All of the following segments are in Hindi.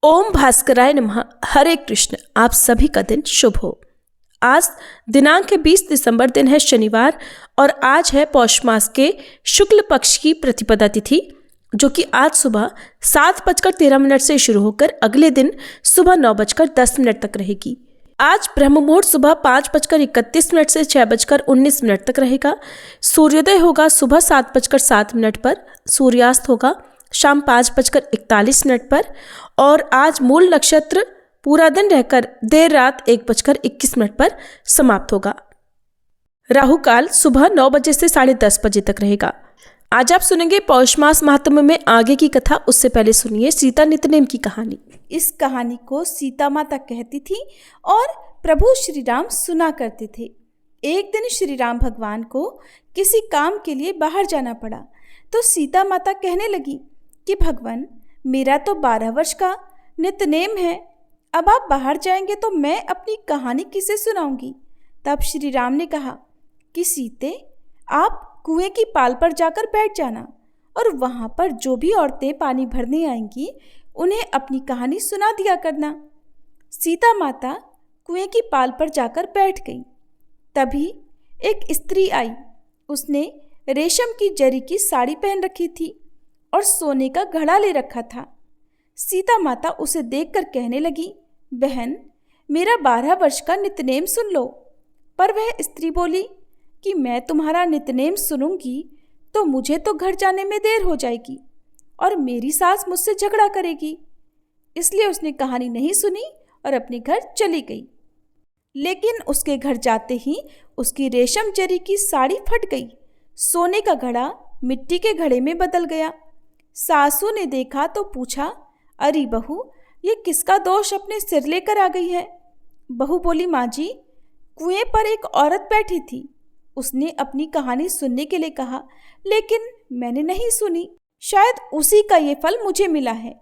ओम भास्कराय नमः। हरे कृष्ण। आप सभी का दिन शुभ हो। आज दिनांक 20 दिसंबर दिन है शनिवार और आज है पौष मास के शुक्ल पक्ष की प्रतिपदा तिथि, जो कि आज सुबह 7:13 से शुरू होकर अगले दिन सुबह 9:10 तक रहेगी। आज ब्रह्म मुहूर्त सुबह 5:31 से 6:19 तक रहेगा। सूर्योदय होगा सुबह 7:07 पर, सूर्यास्त होगा शाम 5:41 पर और आज मूल नक्षत्र पूरा दिन रहकर देर रात 1:21 पर समाप्त होगा। राहु काल सुबह 9 बजे से 10:30 बजे तक रहेगा। आज आप सुनेंगे पौष मास महात्म्य में आगे की कथा। उससे पहले सुनिए सीता नितनेम की कहानी। इस कहानी को सीता माता कहती थी और प्रभु श्री राम सुना करते थे। एक दिन श्री राम भगवान को किसी काम के लिए बाहर जाना पड़ा, तो सीता माता कहने लगी कि भगवान, मेरा तो 12 वर्ष का नितनेम है, अब आप बाहर जाएंगे तो मैं अपनी कहानी किसे सुनाऊंगी। तब श्री राम ने कहा कि सीते, आप कुएं की पाल पर जाकर बैठ जाना और वहाँ पर जो भी औरतें पानी भरने आएंगी उन्हें अपनी कहानी सुना दिया करना। सीता माता कुएं की पाल पर जाकर बैठ गई। तभी एक स्त्री आई। उसने रेशम की जरी की साड़ी पहन रखी थी और सोने का घड़ा ले रखा था। सीता माता उसे देखकर कहने लगी, बहन, मेरा 12 वर्ष का नितनेम सुन लो। पर वह स्त्री बोली कि मैं तुम्हारा नितनेम सुनूंगी तो मुझे तो घर जाने में देर हो जाएगी और मेरी सास मुझसे झगड़ा करेगी। इसलिए उसने कहानी नहीं सुनी और अपने घर चली गई। लेकिन उसके घर जाते ही उसकी रेशम जरी की साड़ी फट गई। सोने का घड़ा मिट्टी के घड़े में बदल गया। सासू ने देखा तो पूछा, अरे बहू, ये किसका दोष अपने सिर लेकर आ गई है। बहू बोली, माँ जी, कुएं पर एक औरत बैठी थी। उसने अपनी कहानी सुनने के लिए कहा, लेकिन मैंने नहीं सुनी। शायद उसी का ये फल मुझे मिला है।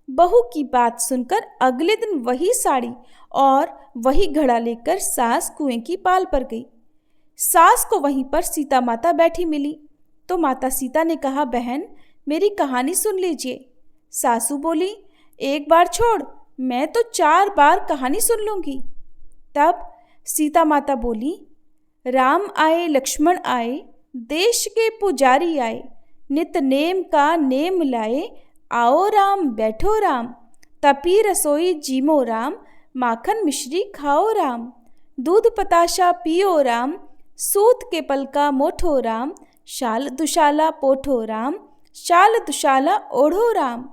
बहू की बात सुनकर अगले दिन वही साड़ी और वही घड़ा लेकर सास कुएं की पाल पर गई। सास को वहीं पर सीता माता बैठी मिली तो माता सीता ने कहा, बहन, मेरी कहानी सुन लीजिए। सासू बोली, एक बार छोड़, मैं तो 4 बार कहानी सुन लूँगी। तब सीता माता बोली, राम आए लक्ष्मण आए, देश के पुजारी आए, नित नेम का नेम लाए, आओ राम बैठो राम, तपी रसोई जीमो राम, माखन मिश्री खाओ राम, दूध पताशा पियो राम, सूत के पल का मोठो राम, शाल दुशाला पोठो राम, शाल दुशाला ओढ़ो राम,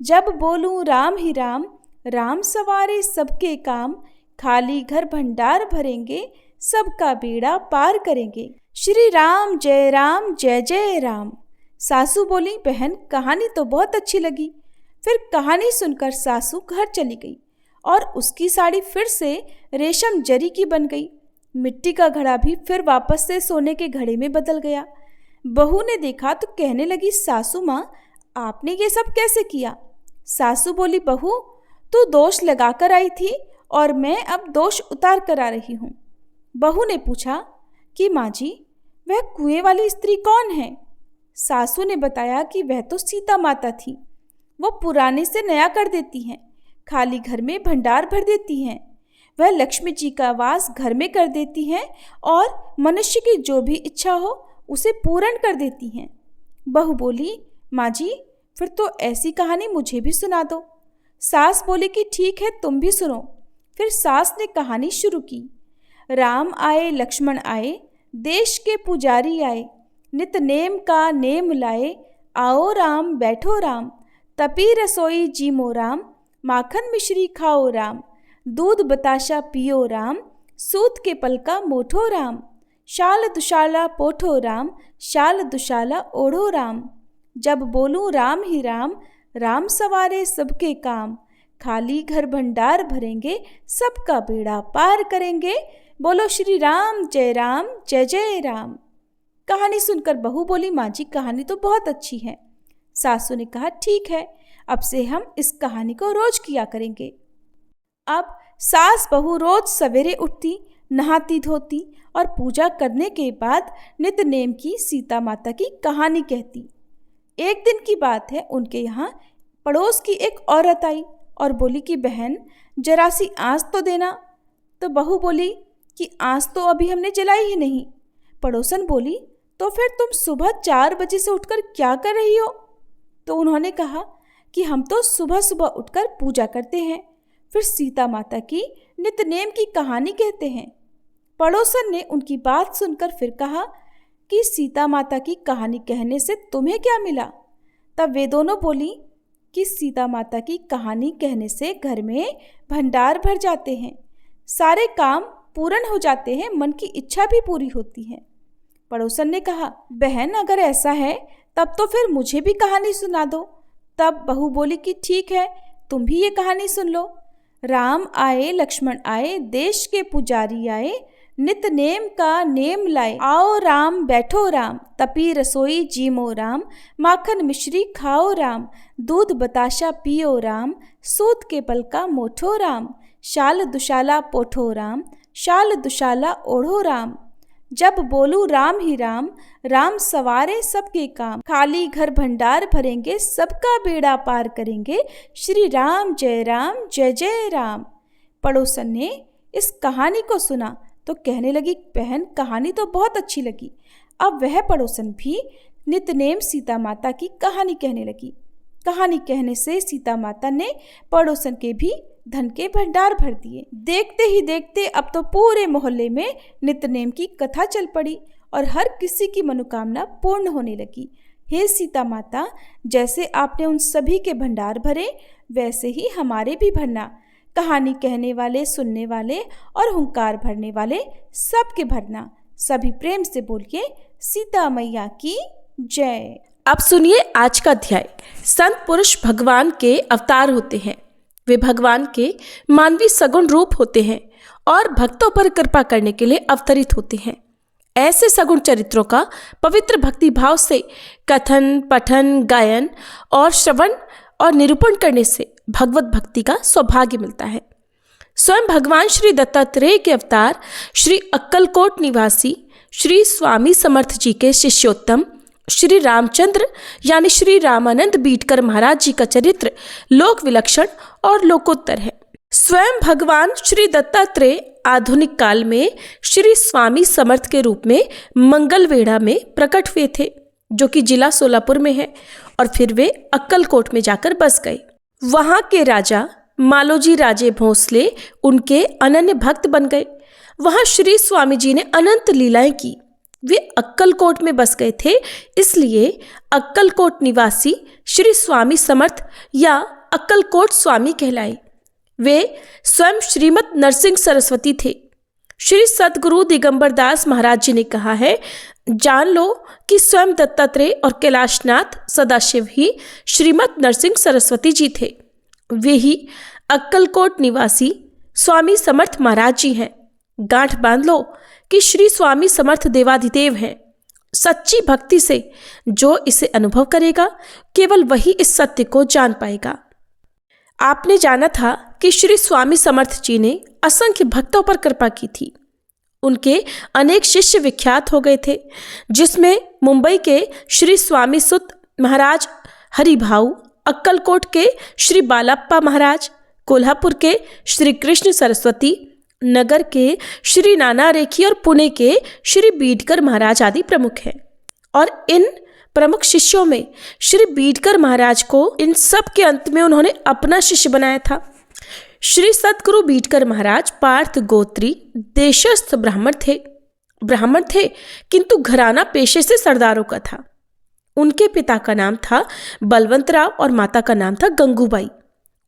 जब बोलूं राम ही राम, राम सवारे सबके काम, खाली घर भंडार भरेंगे, सबका बेड़ा पार करेंगे। श्री राम जय जय राम। सासू बोली, बहन, कहानी तो बहुत अच्छी लगी। फिर कहानी सुनकर सासू घर चली गई और उसकी साड़ी फिर से रेशम जरी की बन गई। मिट्टी का घड़ा भी फिर वापस से सोने के घड़े में बदल गया। बहू ने देखा तो कहने लगी, सासू माँ, आपने ये सब कैसे किया। सासू बोली, बहू, तू दोष लगा कर आई थी और मैं अब दोष उतार कर आ रही हूँ। बहू ने पूछा कि माँ जी, वह कुएं वाली स्त्री कौन है। सासू ने बताया कि वह तो सीता माता थी। वो पुराने से नया कर देती हैं, खाली घर में भंडार भर देती हैं। वह लक्ष्मी जी का वास घर में कर देती हैं और मनुष्य की जो भी इच्छा हो उसे पूर्ण कर देती हैं। बहू बोली, माँ जी, फिर तो ऐसी कहानी मुझे भी सुना दो। सास बोली कि ठीक है, तुम भी सुनो। फिर सास ने कहानी शुरू की। राम आए लक्ष्मण आए, देश के पुजारी आए, नित नेम का नेम लाए, आओ राम बैठो राम, तपी रसोई जीमो राम, माखन मिश्री खाओ राम, दूध बताशा पियो राम, सूत के पल का मोठो राम, शाल दुशाला पोठो राम, शाल दुशाला ओढ़ो राम, जब बोलूं राम ही राम, राम सवारे सबके काम, खाली घर भंडार भरेंगे, सबका बेड़ा पार करेंगे, बोलो श्री राम जय जय राम। कहानी सुनकर बहू बोली, माँ जी, कहानी तो बहुत अच्छी है। सासू ने कहा, ठीक है, अब से हम इस कहानी को रोज किया करेंगे। अब सास बहू रोज सवेरे उठती, नहाती धोती और पूजा करने के बाद नितनेम की सीता माता की कहानी कहती। एक दिन की बात है, उनके यहाँ पड़ोस की एक औरत आई और बोली कि बहन जरा सी आँच तो देना। तो बहू बोली कि आँच तो अभी हमने जलाई ही नहीं। पड़ोसन बोली तो फिर तुम सुबह 4 बजे से उठकर क्या कर रही हो? तो उन्होंने कहा कि हम तो सुबह सुबह उठकर पूजा करते हैं, फिर सीता माता की नित्यनेम की कहानी कहते हैं। पड़ोसन ने उनकी बात सुनकर फिर कहा कि सीता माता की कहानी कहने से तुम्हें क्या मिला? तब वे दोनों बोली कि सीता माता की कहानी कहने से घर में भंडार भर जाते हैं, सारे काम पूर्ण हो जाते हैं, मन की इच्छा भी पूरी होती है। पड़ोसन ने कहा बहन अगर ऐसा है तब तो फिर मुझे भी कहानी सुना दो। तब बहू बोली कि ठीक है, तुम भी ये कहानी सुन लो। राम आए लक्ष्मण आए, देश के पुजारी आए, नित नेम का नेम लाए। आओ राम बैठो राम, तपी रसोई जीमो राम, माखन मिश्री खाओ राम, दूध बताशा पियो राम, सूत के पल का मोठो राम, शाल दुशाला पोठो राम, शाल दुशाला ओढ़ो राम। जब बोलू राम ही राम, राम सवारे सबके काम, खाली घर भंडार भरेंगे, सबका बेड़ा पार करेंगे, श्री राम जय जय राम। पड़ोसन ने इस कहानी को सुना तो कहने लगी बहन कहानी तो बहुत अच्छी लगी। अब वह पड़ोसन भी नित्यनेम सीता माता की कहानी कहने लगी। कहानी कहने से सीता माता ने पड़ोसन के भी धन के भंडार भर दिए। देखते ही देखते अब तो पूरे मोहल्ले में नित्यनेम की कथा चल पड़ी और हर किसी की मनोकामना पूर्ण होने लगी। हे सीता माता, जैसे आपने उन सभी के भंडार भरे वैसे ही हमारे भी भरना। कहानी कहने वाले, सुनने वाले और हुंकार भरने वाले सबके भरना। सभी प्रेम से बोलिए सीता मैया की जय। अब सुनिए आज का अध्याय। संत पुरुष भगवान के अवतार होते हैं। वे भगवान के मानवीय सगुण रूप होते हैं और भक्तों पर कृपा करने के लिए अवतरित होते हैं। ऐसे सगुण चरित्रों का पवित्र भक्ति भाव से कथन, पठन, गायन और श्रवण और निरूपण करने से भगवत भक्ति का सौभाग्य मिलता है। स्वयं भगवान श्री दत्तात्रेय के अवतार श्री अक्कलकोट निवासी श्री स्वामी समर्थ जी के शिष्योत्तम श्री रामचंद्र यानी श्री रामानंद बीटकर महाराज जी का चरित्र लोक विलक्षण और लोकोत्तर है। स्वयं भगवान श्री दत्तात्रेय आधुनिक काल में श्री स्वामी समर्थ के रूप में मंगलवेढ़ा में प्रकट हुए थे, जो कि जिला सोलापुर में है, और फिर वे अक्कलकोट में जाकर बस गए। वहां के राजा मालोजी राजे भोंसले उनके अनन्य भक्त बन गए। वहां श्री स्वामी जी ने अनंत लीलाएं की। वे अक्कलकोट में बस गए थे, इसलिए अक्कलकोट निवासी श्री स्वामी समर्थ या अक्कलकोट स्वामी कहलाए। वे स्वयं श्रीमद नरसिंह सरस्वती थे। श्री सद्गुरु दिगंबर दास महाराज जी ने कहा है, जान लो कि स्वयं दत्तात्रेय और कैलाशनाथ सदाशिव ही श्रीमद नरसिंह सरस्वती जी थे। वे ही अक्कलकोट निवासी स्वामी समर्थ महाराज जी हैं। गांठ बांध लो कि श्री स्वामी समर्थ देवाधिदेव हैं। सच्ची भक्ति से जो इसे अनुभव करेगा केवल वही इस सत्य को जान पाएगा। आपने जाना था कि श्री स्वामी समर्थ जी ने असंख्य भक्तों पर कृपा की थी। उनके अनेक शिष्य विख्यात हो गए थे, जिसमें मुंबई के श्री स्वामी सुत महाराज हरिभाऊ, अक्कलकोट के श्री बालाप्पा महाराज, कोल्हापुर के श्री कृष्ण सरस्वती, नगर के श्री नाना रेखी और पुणे के श्री बीटकर महाराज आदि प्रमुख हैं। और इन प्रमुख शिष्यों में श्री बीटकर महाराज को इन सब के अंत में उन्होंने अपना शिष्य बनाया था। श्री सद्गुरु बीटकर महाराज पार्थ गोत्री देशस्थ ब्राह्मण थे, किंतु घराना पेशे से सरदारों का था। उनके पिता का नाम था बलवंतराव और माता का नाम था गंगूबाई।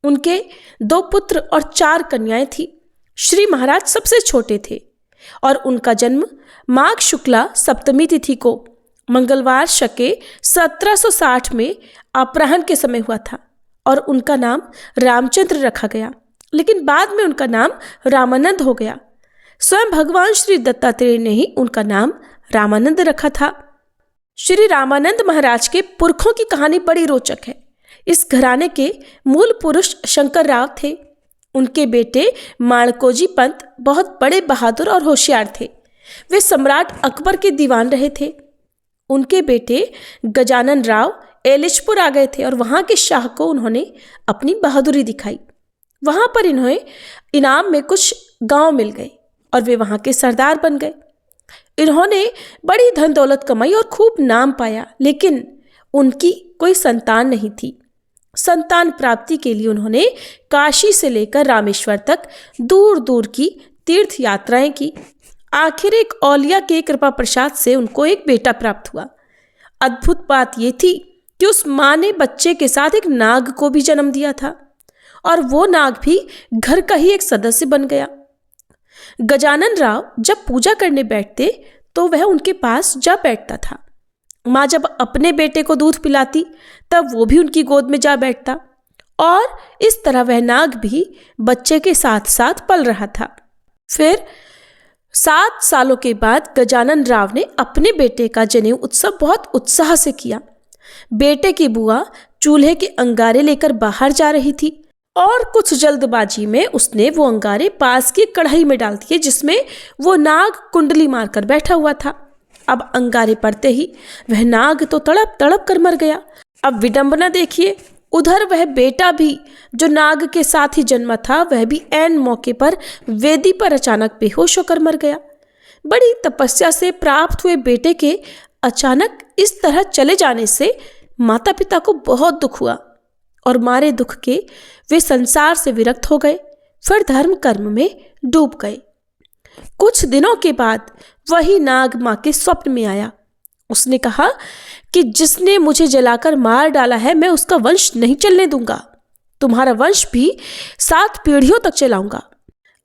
उनके 2 पुत्र और 4 कन्याएं थी। श्री महाराज सबसे छोटे थे और उनका जन्म माघ शुक्ला सप्तमी तिथि को मंगलवार शके 1760 में अपराह्न के समय हुआ था और उनका नाम रामचंद्र रखा गया, लेकिन बाद में उनका नाम रामानंद हो गया। स्वयं भगवान श्री दत्तात्रेय ने ही उनका नाम रामानंद रखा था। श्री रामानंद महाराज के पुरखों की कहानी बड़ी रोचक है। इस घराने के मूल पुरुष शंकर राव थे। उनके बेटे माणकोजी पंत बहुत बड़े बहादुर और होशियार थे। वे सम्राट अकबर के दीवान रहे थे। उनके बेटे गजानन राव एलिचपुर आ गए थे और वहां के शाह को उन्होंने अपनी बहादुरी दिखाई। वहां पर इन्हें इनाम में कुछ गांव मिल गए और वे वहां के सरदार बन गए। इन्होंने बड़ी धन दौलत कमाई और खूब नाम पाया, लेकिन उनकी कोई संतान नहीं थी। संतान प्राप्ति के लिए उन्होंने काशी से लेकर रामेश्वर तक दूर दूर की तीर्थ यात्राएं की। आखिर एक औलिया के कृपा प्रसाद से उनको एक बेटा प्राप्त हुआ। अद्भुत बात यह थी कि उस माँ ने बच्चे के साथ एक नाग को भी जन्म दिया था और वो नाग भी घर का ही एक सदस्य बन गया। गजानन राव जब पूजा करने बैठते तो वह उनके पास जा बैठता था। माँ जब अपने बेटे को दूध पिलाती तब वो भी उनकी गोद में जा बैठता और इस तरह वह नाग भी बच्चे के साथ साथ पल रहा था। फिर 7 सालों के बाद गजानन राव ने अपने बेटे का जनेऊ उत्सव बहुत उत्साह से किया। बेटे की बुआ चूल्हे के अंगारे लेकर बाहर जा रही थी और कुछ जल्दबाजी में उसने वो अंगारे पास की कढ़ाई में डाल दिए जिसमें वो नाग कुंडली मारकर बैठा हुआ था। अब अंगारे पड़ते ही वह नाग तो तड़प तड़प कर मर गया। अब विडंबना देखिए, उधर वह बेटा भी जो नाग के साथ ही जन्मा था वह भी ऐन मौके पर वेदी पर अचानक बेहोश होकर मर गया। बड़ी तपस्या से प्राप्त हुए बेटे के अचानक इस तरह चले जाने से माता पिता को बहुत दुख हुआ और मारे दुख के वे संसार से विरक्त हो गए, फिर धर्म कर्म में डूब गए। कुछ दिनों के बाद वही नाग माँ के स्वप्न में आया। उसने कहा कि जिसने मुझे जलाकर मार डाला है मैं उसका वंश नहीं चलने दूंगा, तुम्हारा वंश भी 7 पीढ़ियों तक चलाऊंगा।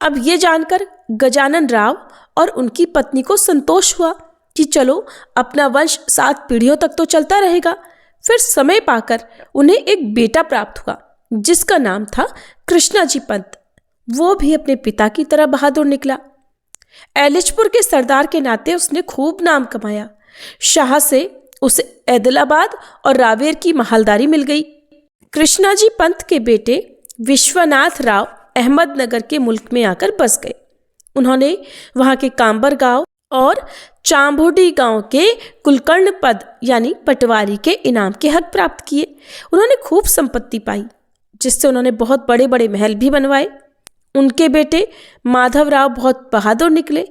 अब ये जानकर गजानन राव और उनकी पत्नी को संतोष हुआ कि चलो अपना वंश 7 पीढ़ियों तक तो चलता रहेगा। फिर समय पाकर उन्हें एक बेटा प्राप्त हुआ जिसका नाम था कृष्णाजी पंत। वो भी अपने पिता की तरह बहादुर निकला। एलिचपुर के सरदार के नाते उसने खूब नाम कमाया। शाह से उसे ऐदलाबाद और रावेर की महालदारी मिल गई। कृष्णाजी पंत के बेटे विश्वनाथ राव अहमदनगर के मुल्क में आकर बस गए। उन्होंने वहां के कांबर गांव और चांबोडी गांव के कुलकर्ण पद यानी पटवारी के इनाम के हक प्राप्त किए। उन्होंने खूब संपत्ति पाई जिससे उन्होंने बहुत बड़े बड़े महल भी बनवाए। उनके बेटे माधवराव बहुत बहादुर निकले।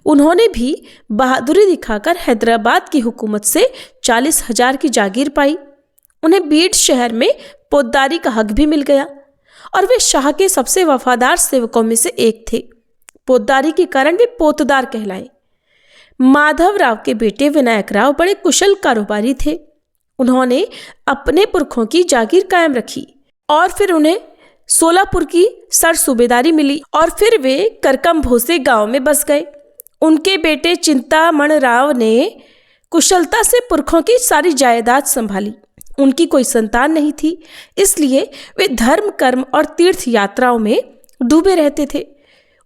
उन्होंने भी बहादुरी दिखाकर हैदराबाद की हुकूमत से 40,000 की जागीर पाई। उन्हें बीड शहर में पोद्दारी का हक भी मिल गया और वे शाह के सबसे वफादार सेवकों में से एक थे। पोद्दारी के कारण वे पोतदार कहलाए। माधवराव के बेटे विनायक राव बड़े कुशल कारोबारी थे। उन्होंने अपने पुरखों की जागीर कायम रखी और फिर उन्हें सोलापुर की सर सूबेदारी मिली और फिर वे करकम भोसे गांव में बस गए। उनके बेटे चिंतामण राव ने कुशलता से पुरखों की सारी जायदाद संभाली। उनकी कोई संतान नहीं थी, इसलिए वे धर्म कर्म और तीर्थ यात्राओं में डूबे रहते थे।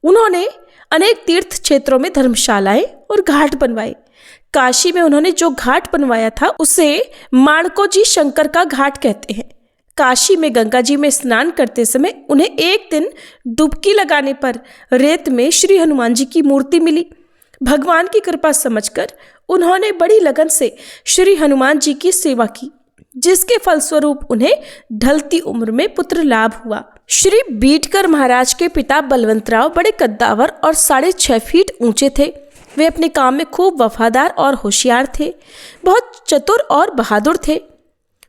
उन्होंने अनेक तीर्थ क्षेत्रों में धर्मशालाएं और घाट बनवाए। काशी में उन्होंने जो घाट बनवाया था उसे माणकोजी शंकर का घाट कहते हैं। काशी में गंगा जी में स्नान करते समय उन्हें एक दिन डुबकी लगाने पर रेत में श्री हनुमान जी की मूर्ति मिली। भगवान की कृपा समझकर उन्होंने बड़ी लगन से श्री हनुमान जी की सेवा की, जिसके फलस्वरूप उन्हें ढलती उम्र में पुत्र लाभ हुआ। श्री बीटकर महाराज के पिता बलवंतराव बड़े कद्दावर और 6.5 फीट ऊंचे थे। वे अपने काम में खूब वफादार और होशियार थे, बहुत चतुर और बहादुर थे।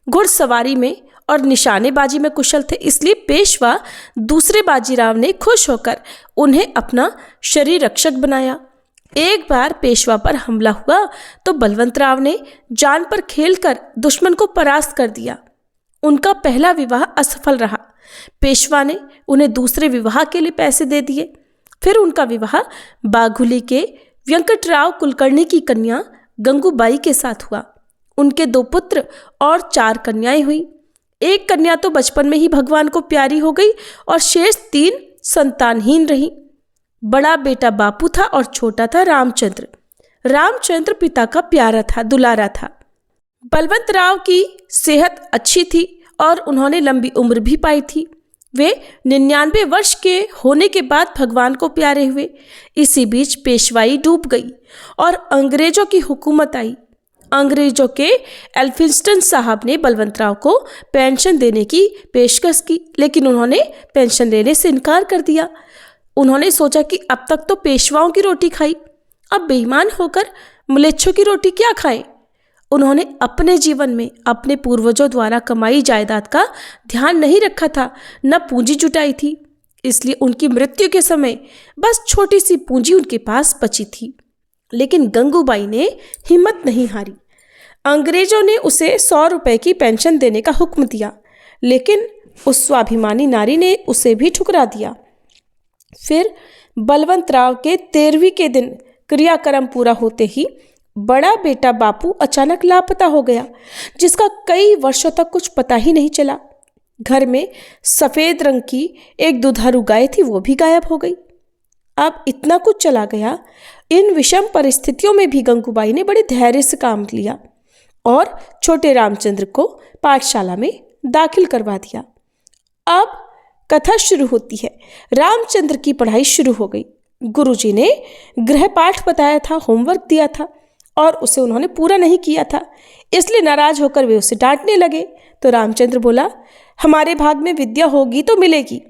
घुड़सवारी में और निशानेबाजी में कुशल थे, इसलिए पेशवा दूसरे बाजीराव ने खुश होकर उन्हें अपना शरीर रक्षक बनाया। एक बार पेशवा पर हमला हुआ तो बलवंतराव ने जान पर खेलकर दुश्मन को परास्त कर दिया। उनका पहला विवाह असफल रहा। पेशवा ने उन्हें दूसरे विवाह के लिए पैसे दे दिए। फिर उनका विवाह बाघुली के व्यंकटराव कुलकर्णी की कन्या गंगूबाई के साथ हुआ। उनके 2 पुत्र और 4 कन्याएं हुई। एक कन्या तो बचपन में ही भगवान को प्यारी हो गई और शेष 3 संतानहीन रही। बड़ा बेटा बापू था और छोटा था रामचंद्र। रामचंद्र पिता का प्यारा था, दुलारा था। बलवंतराव की सेहत अच्छी थी और उन्होंने लंबी उम्र भी पाई थी। वे 99 वर्ष के होने के बाद भगवान को प्यारे हुए। इसी बीच पेशवाई डूब गई और अंग्रेजों की हुकूमत आई। अंग्रेजों के एल्फिंस्टन साहब ने बलवंतराव को पेंशन देने की पेशकश की, लेकिन उन्होंने पेंशन लेने से इनकार कर दिया। उन्होंने सोचा कि अब तक तो पेशवाओं की रोटी खाई, अब बेईमान होकर म्लेच्छों की रोटी क्या खाएं। उन्होंने अपने जीवन में अपने पूर्वजों द्वारा कमाई जायदाद का ध्यान नहीं रखा था, न पूंजी जुटाई थी। इसलिए उनकी मृत्यु के समय बस छोटी सी पूंजी उनके पास बची थी। लेकिन गंगूबाई ने हिम्मत नहीं हारी। अंग्रेजों ने उसे 100 रुपए की पेंशन देने का हुक्म दिया, लेकिन उस स्वाभिमानी नारी ने उसे भी ठुकरा दिया। फिर बलवंतराव के 13वीं के दिन क्रियाक्रम पूरा होते ही बड़ा बेटा बापू अचानक लापता हो गया, जिसका कई वर्षों तक कुछ पता ही नहीं चला। घर में सफ़ेद रंग की एक दुधारू गाय थी, वो भी गायब हो गई। अब इतना कुछ चला गया। इन विषम परिस्थितियों में भी गंगूबाई ने बड़े धैर्य से काम लिया और छोटे रामचंद्र को पाठशाला में दाखिल करवा दिया। अब कथा शुरू होती है। रामचंद्र की पढ़ाई शुरू हो गई। गुरुजी ने गृहपाठ बताया था, होमवर्क दिया था और उसे उन्होंने पूरा नहीं किया था, इसलिए नाराज होकर वे उसे डांटने लगे। तो रामचंद्र बोला, हमारे भाग में विद्या होगी तो मिलेगी।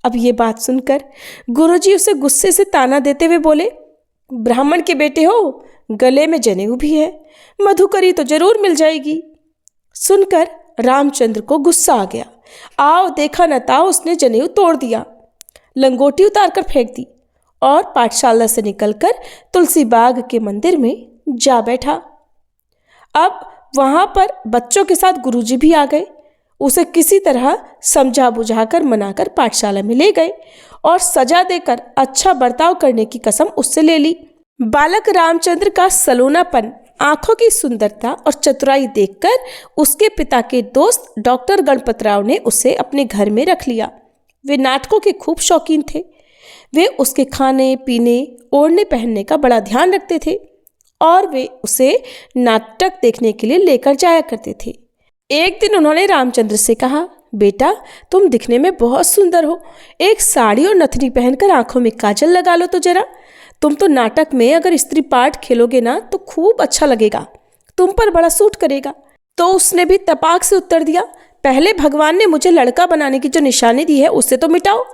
अब ये बात सुनकर गुरुजी उसे गुस्से से ताना देते हुए बोले, ब्राह्मण के बेटे हो, गले में जनेऊ भी है, मधुकरी तो जरूर मिल जाएगी। सुनकर रामचंद्र को गुस्सा आ गया। आओ देखा न ताओ, उसने जनेऊ तोड़ दिया, लंगोटी उतार कर फेंक दी और पाठशाला से निकलकर तुलसी बाग के मंदिर में जा बैठा। अब वहां पर बच्चों के साथ गुरुजी भी आ गए। उसे किसी तरह समझा बुझाकर मनाकर पाठशाला में ले गए और सजा देकर अच्छा बर्ताव करने की कसम उससे ले ली। बालक रामचंद्र का सलोनापन, आंखों की सुंदरता और चतुराई देखकर उसके पिता के दोस्त डॉक्टर गणपतराव ने उसे अपने घर में रख लिया। वे नाटकों के खूब शौकीन थे। वे उसके खाने पीने, ओढ़ने पहनने का बड़ा ध्यान रखते थे और वे उसे नाटक देखने के लिए लेकर जाया करते थे। एक दिन उन्होंने रामचंद्र से कहा, बेटा तुम दिखने में बहुत सुंदर हो, एक साड़ी और नथनी पहनकर आंखों में काजल लगा लो तो जरा। तुम तो नाटक में अगर स्त्री पार्ट खेलोगे ना तो खूब अच्छा लगेगा, तुम पर बड़ा सूट करेगा। तो उसने भी तपाक से उत्तर दिया, पहले भगवान ने मुझे लड़का बनाने की जो निशानी दी है उसे तो मिटाओ।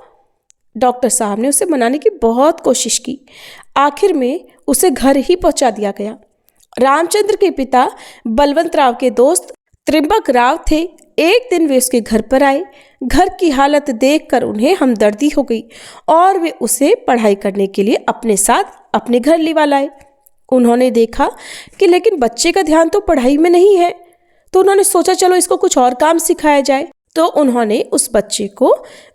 डॉक्टर साहब ने उसे मनाने की बहुत कोशिश की। आखिर में उसे घर ही पहुंचा दिया गया। रामचंद्र के पिता बलवंतराव के दोस्त त्रिंबक राव थे। एक दिन वे उसके घर पर आए। घर की हालत देखकर उन्हें हमदर्दी हो गई और वे उसे पढ़ाई करने के लिए अपने साथ अपने घर लिवा लाए। उन्होंने देखा कि लेकिन बच्चे का ध्यान तो पढ़ाई में नहीं है, तो उन्होंने सोचा चलो इसको कुछ और काम सिखाया जाए। तो उन्होंने उस बच्चे को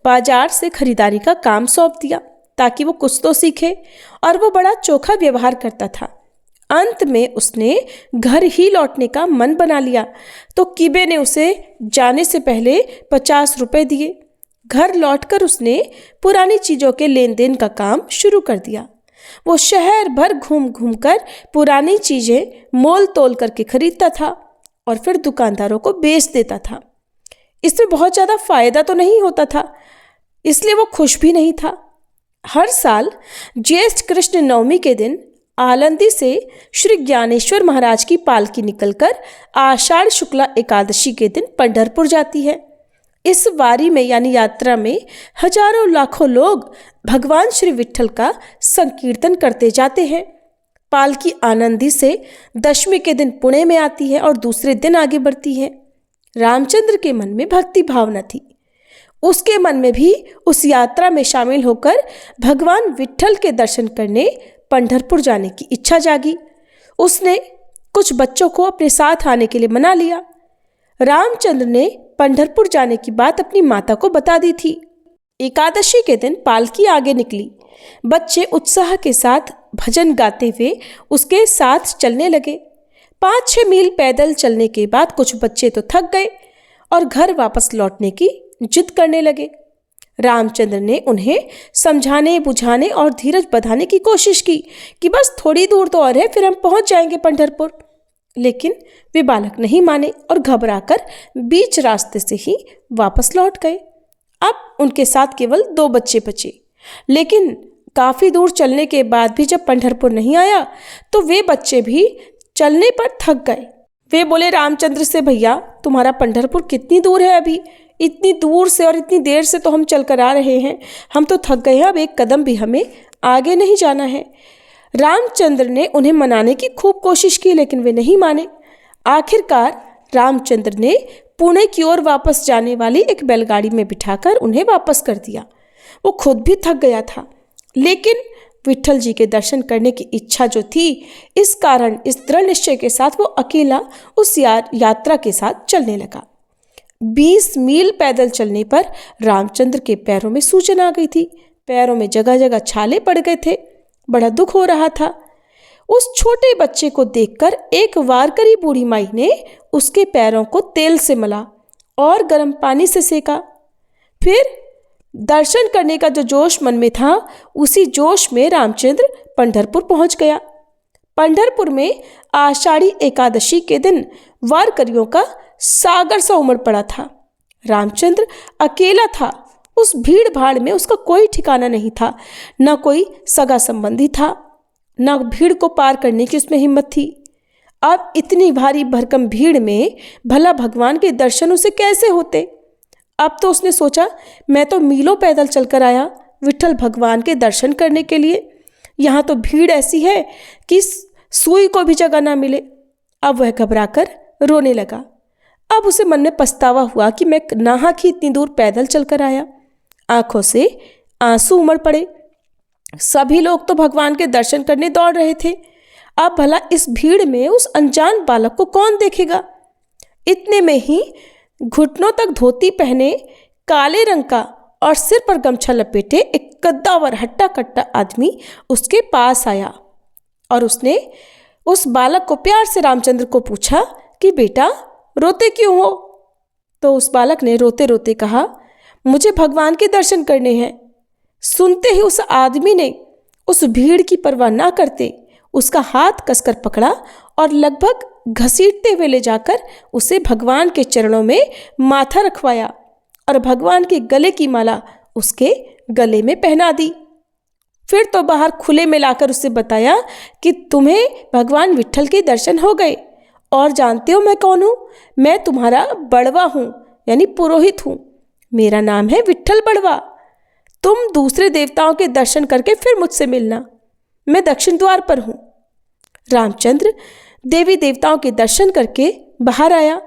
बाजार से खरीदारी का काम सौंप दिया ताकि वो कुछ तो सीखे, और वो बड़ा चोखा व्यवहार करता था। अंत में उसने घर ही लौटने का मन बना लिया तो किबे ने उसे जाने से पहले 50 रुपए दिए। घर लौटकर उसने पुरानी चीज़ों के लेन देन का काम शुरू कर दिया। वो शहर भर घूम घूम कर पुरानी चीज़ें मोल तोल करके खरीदता था और फिर दुकानदारों को बेच देता था। इसमें बहुत ज़्यादा फायदा तो नहीं होता था, इसलिए वो खुश भी नहीं था। हर साल ज्येष्ठ कृष्ण नवमी के दिन आलंदी से श्री ज्ञानेश्वर महाराज की पालकी निकलकर आषाढ़ शुक्ला एकादशी के दिन पंढरपुर जाती है। इस वारी में यानी यात्रा में हजारों लाखों लोग भगवान श्री विट्ठल का संकीर्तन करते जाते हैं। पालकी आनंदी से दशमी के दिन पुणे में आती है और दूसरे दिन आगे बढ़ती है। रामचंद्र के मन में भक्ति भावना थी। उसके मन में भी उस यात्रा में शामिल होकर भगवान विट्ठल के दर्शन करने पंढरपुर जाने की इच्छा जागी। उसने कुछ बच्चों को अपने साथ आने के लिए मना लिया। रामचंद्र ने पंढरपुर जाने की बात अपनी माता को बता दी थी। एकादशी के दिन पालकी आगे निकली। बच्चे उत्साह के साथ भजन गाते हुए उसके साथ चलने लगे। 5-6 मील पैदल चलने के बाद कुछ बच्चे तो थक गए और घर वापस लौटने की जिद करने लगे। रामचंद्र ने उन्हें समझाने बुझाने और धीरज बंधाने की कोशिश की कि बस थोड़ी दूर तो और है, फिर हम पहुंच जाएंगे पंढरपुर। लेकिन वे बालक नहीं माने और घबराकर बीच रास्ते से ही वापस लौट गए। अब उनके साथ केवल 2 बच्चे बचे। लेकिन काफ़ी दूर चलने के बाद भी जब पंढरपुर नहीं आया तो वे बच्चे भी चलने पर थक गए। वे बोले रामचंद्र से, भैया तुम्हारा पंढरपुर कितनी दूर है? अभी इतनी दूर से और इतनी देर से तो हम चल कर आ रहे हैं, हम तो थक गए हैं, अब एक कदम भी हमें आगे नहीं जाना है। रामचंद्र ने उन्हें मनाने की खूब कोशिश की, लेकिन वे नहीं माने। आखिरकार रामचंद्र ने पुणे की ओर वापस जाने वाली एक बैलगाड़ी में बिठाकर उन्हें वापस कर दिया। वो खुद भी थक गया था, लेकिन विट्ठल जी के दर्शन करने की इच्छा जो थी, इस कारण इस दृढ़ निश्चय के साथ वो अकेला उस यात्रा के साथ चलने लगा। 20 मील पैदल चलने पर रामचंद्र के पैरों में सूजन आ गई थी। पैरों में जगह जगह छाले पड़ गए थे। बड़ा दुख हो रहा था। उस छोटे बच्चे को देखकर एक वारकरी बूढ़ी माई ने उसके पैरों को तेल से मला और गर्म पानी से सेका। फिर दर्शन करने का जो जोश मन में था, उसी जोश में रामचंद्र पंढरपुर पहुंच गया। पंढरपुर में आषाढ़ी एकादशी के दिन वारकरियों का सागर सा उमड़ पड़ा था। रामचंद्र अकेला था। उस भीड़ भाड़ में उसका कोई ठिकाना नहीं था। न कोई सगा संबंधी था, न भीड़ को पार करने की उसमें हिम्मत थी। अब इतनी भारी भरकम भीड़ में भला भगवान के दर्शन उसे कैसे होते? अब तो उसने सोचा, मैं तो मीलों पैदल चलकर आया विट्ठल भगवान के दर्शन करने के लिए, यहाँ तो भीड़ ऐसी है कि सुई को भी जगह ना मिले। अब वह घबराकर रोने लगा। अब उसे मन में पछतावा हुआ कि मैं नाहक ही इतनी दूर पैदल चलकर आया। आंखों से आंसू उमड़ पड़े। सभी लोग तो भगवान के दर्शन करने दौड़ रहे थे। अब भला इस भीड़ में उस अनजान बालक को कौन देखेगा? इतने में ही घुटनों तक धोती पहने, काले रंग का और सिर पर गमछा लपेटे एक कद्दावर हट्टा कट्टा आदमी उसके पास आया और उसने उस बालक को प्यार से रामचंद्र को पूछा कि बेटा रोते क्यों हो? तो उस बालक ने रोते रोते कहा, मुझे भगवान के दर्शन करने हैं। सुनते ही उस आदमी ने उस भीड़ की परवाह ना करते उसका हाथ कसकर पकड़ा और लगभग घसीटते हुए ले जाकर उसे भगवान के चरणों में माथा रखवाया और भगवान के गले की माला उसके गले में पहना दी। फिर तो बाहर खुले में लाकर उसे बताया कि तुम्हें भगवान विट्ठल के दर्शन हो गए और जानते हो मैं कौन हूँ? मैं तुम्हारा बड़वा हूँ, यानी पुरोहित हूँ। मेरा नाम है विट्ठल बड़वा। तुम दूसरे देवताओं के दर्शन करके फिर मुझसे मिलना। मैं दक्षिण द्वार पर हूँ। रामचंद्र देवी देवताओं के दर्शन करके बाहर आया।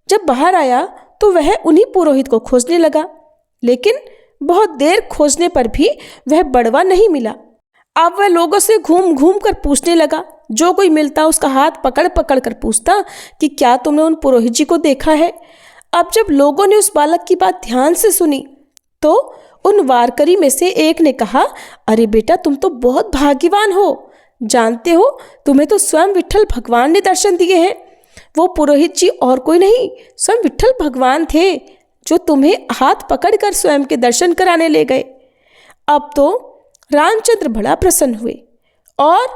जब बाहर आया तो वह उन्हीं पुरोहित को खोजने लगा, लेकिन बहुत देर खोजने पर भी वह बड़वा नहीं मिला। अब वह लोगों से घूम घूम कर पूछने लगा। जो कोई मिलता उसका हाथ पकड़ पकड़ कर पूछता कि क्या तुमने उन पुरोहित जी को देखा है? अब जब लोगों ने उस बालक की बात ध्यान से सुनी तो उन वारकरी में से एक ने कहा, अरे बेटा तुम तो बहुत भाग्यवान हो। जानते हो, तुम्हें तो स्वयं विट्ठल भगवान ने दर्शन दिए हैं। वो पुरोहित जी और कोई नहीं, स्वयं विट्ठल भगवान थे जो तुम्हें हाथ पकड़कर स्वयं के दर्शन कराने ले गए। अब तो रामचंद्र बड़ा प्रसन्न हुए और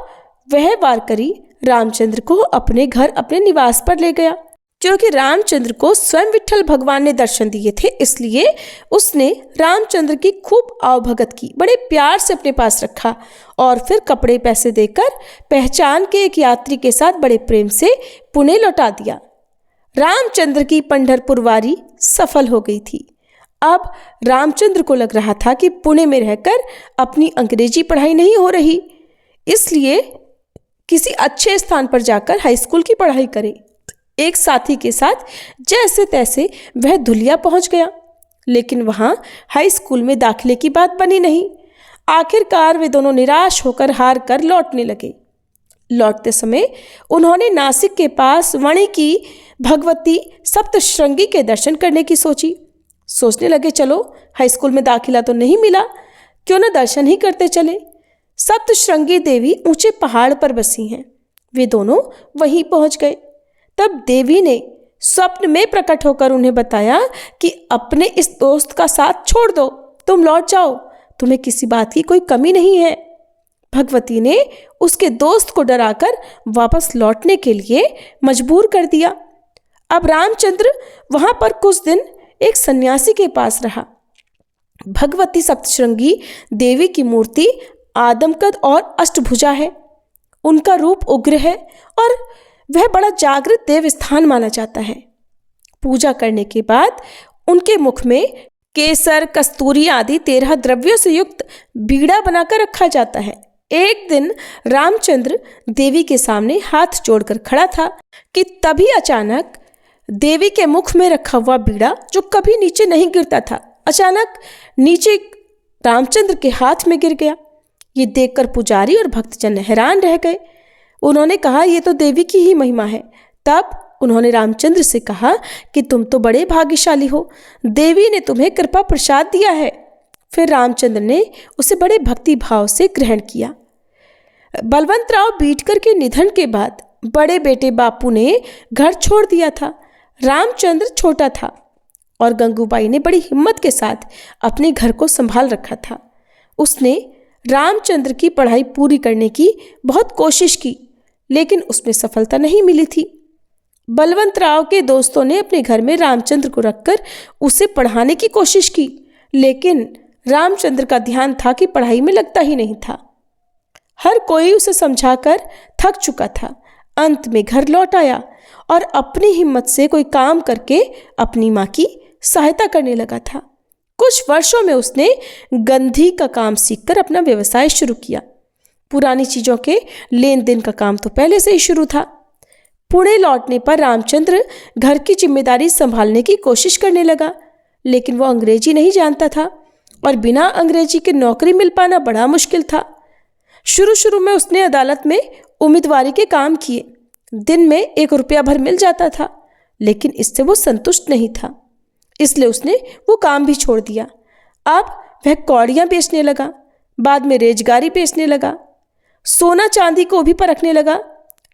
वह वारकरी रामचंद्र को अपने घर अपने निवास पर ले गया। क्योंकि रामचंद्र को स्वयं विट्ठल भगवान ने दर्शन दिए थे, इसलिए उसने रामचंद्र की खूब आवभगत की, बड़े प्यार से अपने पास रखा और फिर कपड़े पैसे देकर पहचान के एक यात्री के साथ बड़े प्रेम से पुणे लौटा दिया। रामचंद्र की पंढरपुर वारी सफल हो गई थी। अब रामचंद्र को लग रहा था कि पुणे में रहकर अपनी अंग्रेजी पढ़ाई नहीं हो रही, इसलिए किसी अच्छे स्थान पर जाकर हाई स्कूल की पढ़ाई करे। एक साथी के साथ जैसे तैसे वह धुलिया पहुंच गया, लेकिन वहां हाई स्कूल में दाखिले की बात बनी नहीं। आखिरकार वे दोनों निराश होकर हार कर लौटने लगे। लौटते समय उन्होंने नासिक के पास वणी की भगवती सप्तश्रृंगी के दर्शन करने की सोचने लगे, चलो हाई स्कूल में दाखिला तो नहीं मिला, क्यों ना दर्शन ही करते चले। सप्तश्रृंगी देवी ऊंचे पहाड़ पर बसी हैं। वे दोनों वहीं पहुंच गए। तब देवी ने स्वप्न में प्रकट होकर उन्हें बताया कि अपने इस दोस्त का साथ छोड़ दो, तुम लौट जाओ, तुम्हें किसी बात की कोई कमी नहीं है। भगवती ने उसके दोस्त को डराकर वापस लौटने के लिए मजबूर कर दिया। अब रामचंद्र वहां पर कुछ दिन एक सन्यासी के पास रहा। भगवती सप्तश्रृंगी देवी की मूर्ति आदमकद और अष्टभुजा है। उनका रूप उग्र है और वह बड़ा जागृत देव स्थान माना जाता है। पूजा करने के बाद उनके मुख में केसर, कस्तूरी आदि 13 द्रव्यों से युक्त बीड़ा बनाकर रखा जाता है। एक दिन रामचंद्र देवी के सामने हाथ जोड़कर खड़ा था कि तभी अचानक देवी के मुख में रखा हुआ बीड़ा, जो कभी नीचे नहीं गिरता था, अचानक नीचे रामचंद्र के हाथ में गिर गया। ये देखकर पुजारी और भक्तजन हैरान रह गए। उन्होंने कहा, ये तो देवी की ही महिमा है। तब उन्होंने रामचंद्र से कहा कि तुम तो बड़े भाग्यशाली हो, देवी ने तुम्हें कृपा प्रसाद दिया है। फिर रामचंद्र ने उसे बड़े भक्ति भाव से ग्रहण किया। बलवंतराव बीटकर के निधन के बाद बड़े बेटे बापू ने घर छोड़ दिया था। रामचंद्र छोटा था और गंगूबाई ने बड़ी हिम्मत के साथ अपने घर को संभाल रखा था। उसने रामचंद्र की पढ़ाई पूरी करने की बहुत कोशिश की, लेकिन उसमें सफलता नहीं मिली थी। बलवंतराव के दोस्तों ने अपने घर में रामचंद्र को रखकर उसे पढ़ाने की कोशिश की, लेकिन रामचंद्र का ध्यान था कि पढ़ाई में लगता ही नहीं था। हर कोई उसे समझाकर थक चुका था। अंत में घर लौट आया और अपनी हिम्मत से कोई काम करके अपनी माँ की सहायता करने लगा था। कुछ वर्षों में उसने गंधी का काम सीखकर अपना व्यवसाय शुरू किया। पुरानी चीज़ों के लेन देन का काम तो पहले से ही शुरू था। पुणे लौटने पर रामचंद्र घर की जिम्मेदारी संभालने की कोशिश करने लगा, लेकिन वो अंग्रेजी नहीं जानता था और बिना अंग्रेजी के नौकरी मिल पाना बड़ा मुश्किल था। शुरू में उसने अदालत में उम्मीदवारी के काम किए। दिन में 1 रुपया भर मिल जाता था, लेकिन इससे वो संतुष्ट नहीं था, इसलिए उसने वो काम भी छोड़ दिया। अब वह कौड़ियाँ बेचने लगा, बाद में रेजगारी बेचने लगा, सोना चांदी को भी परखने लगा,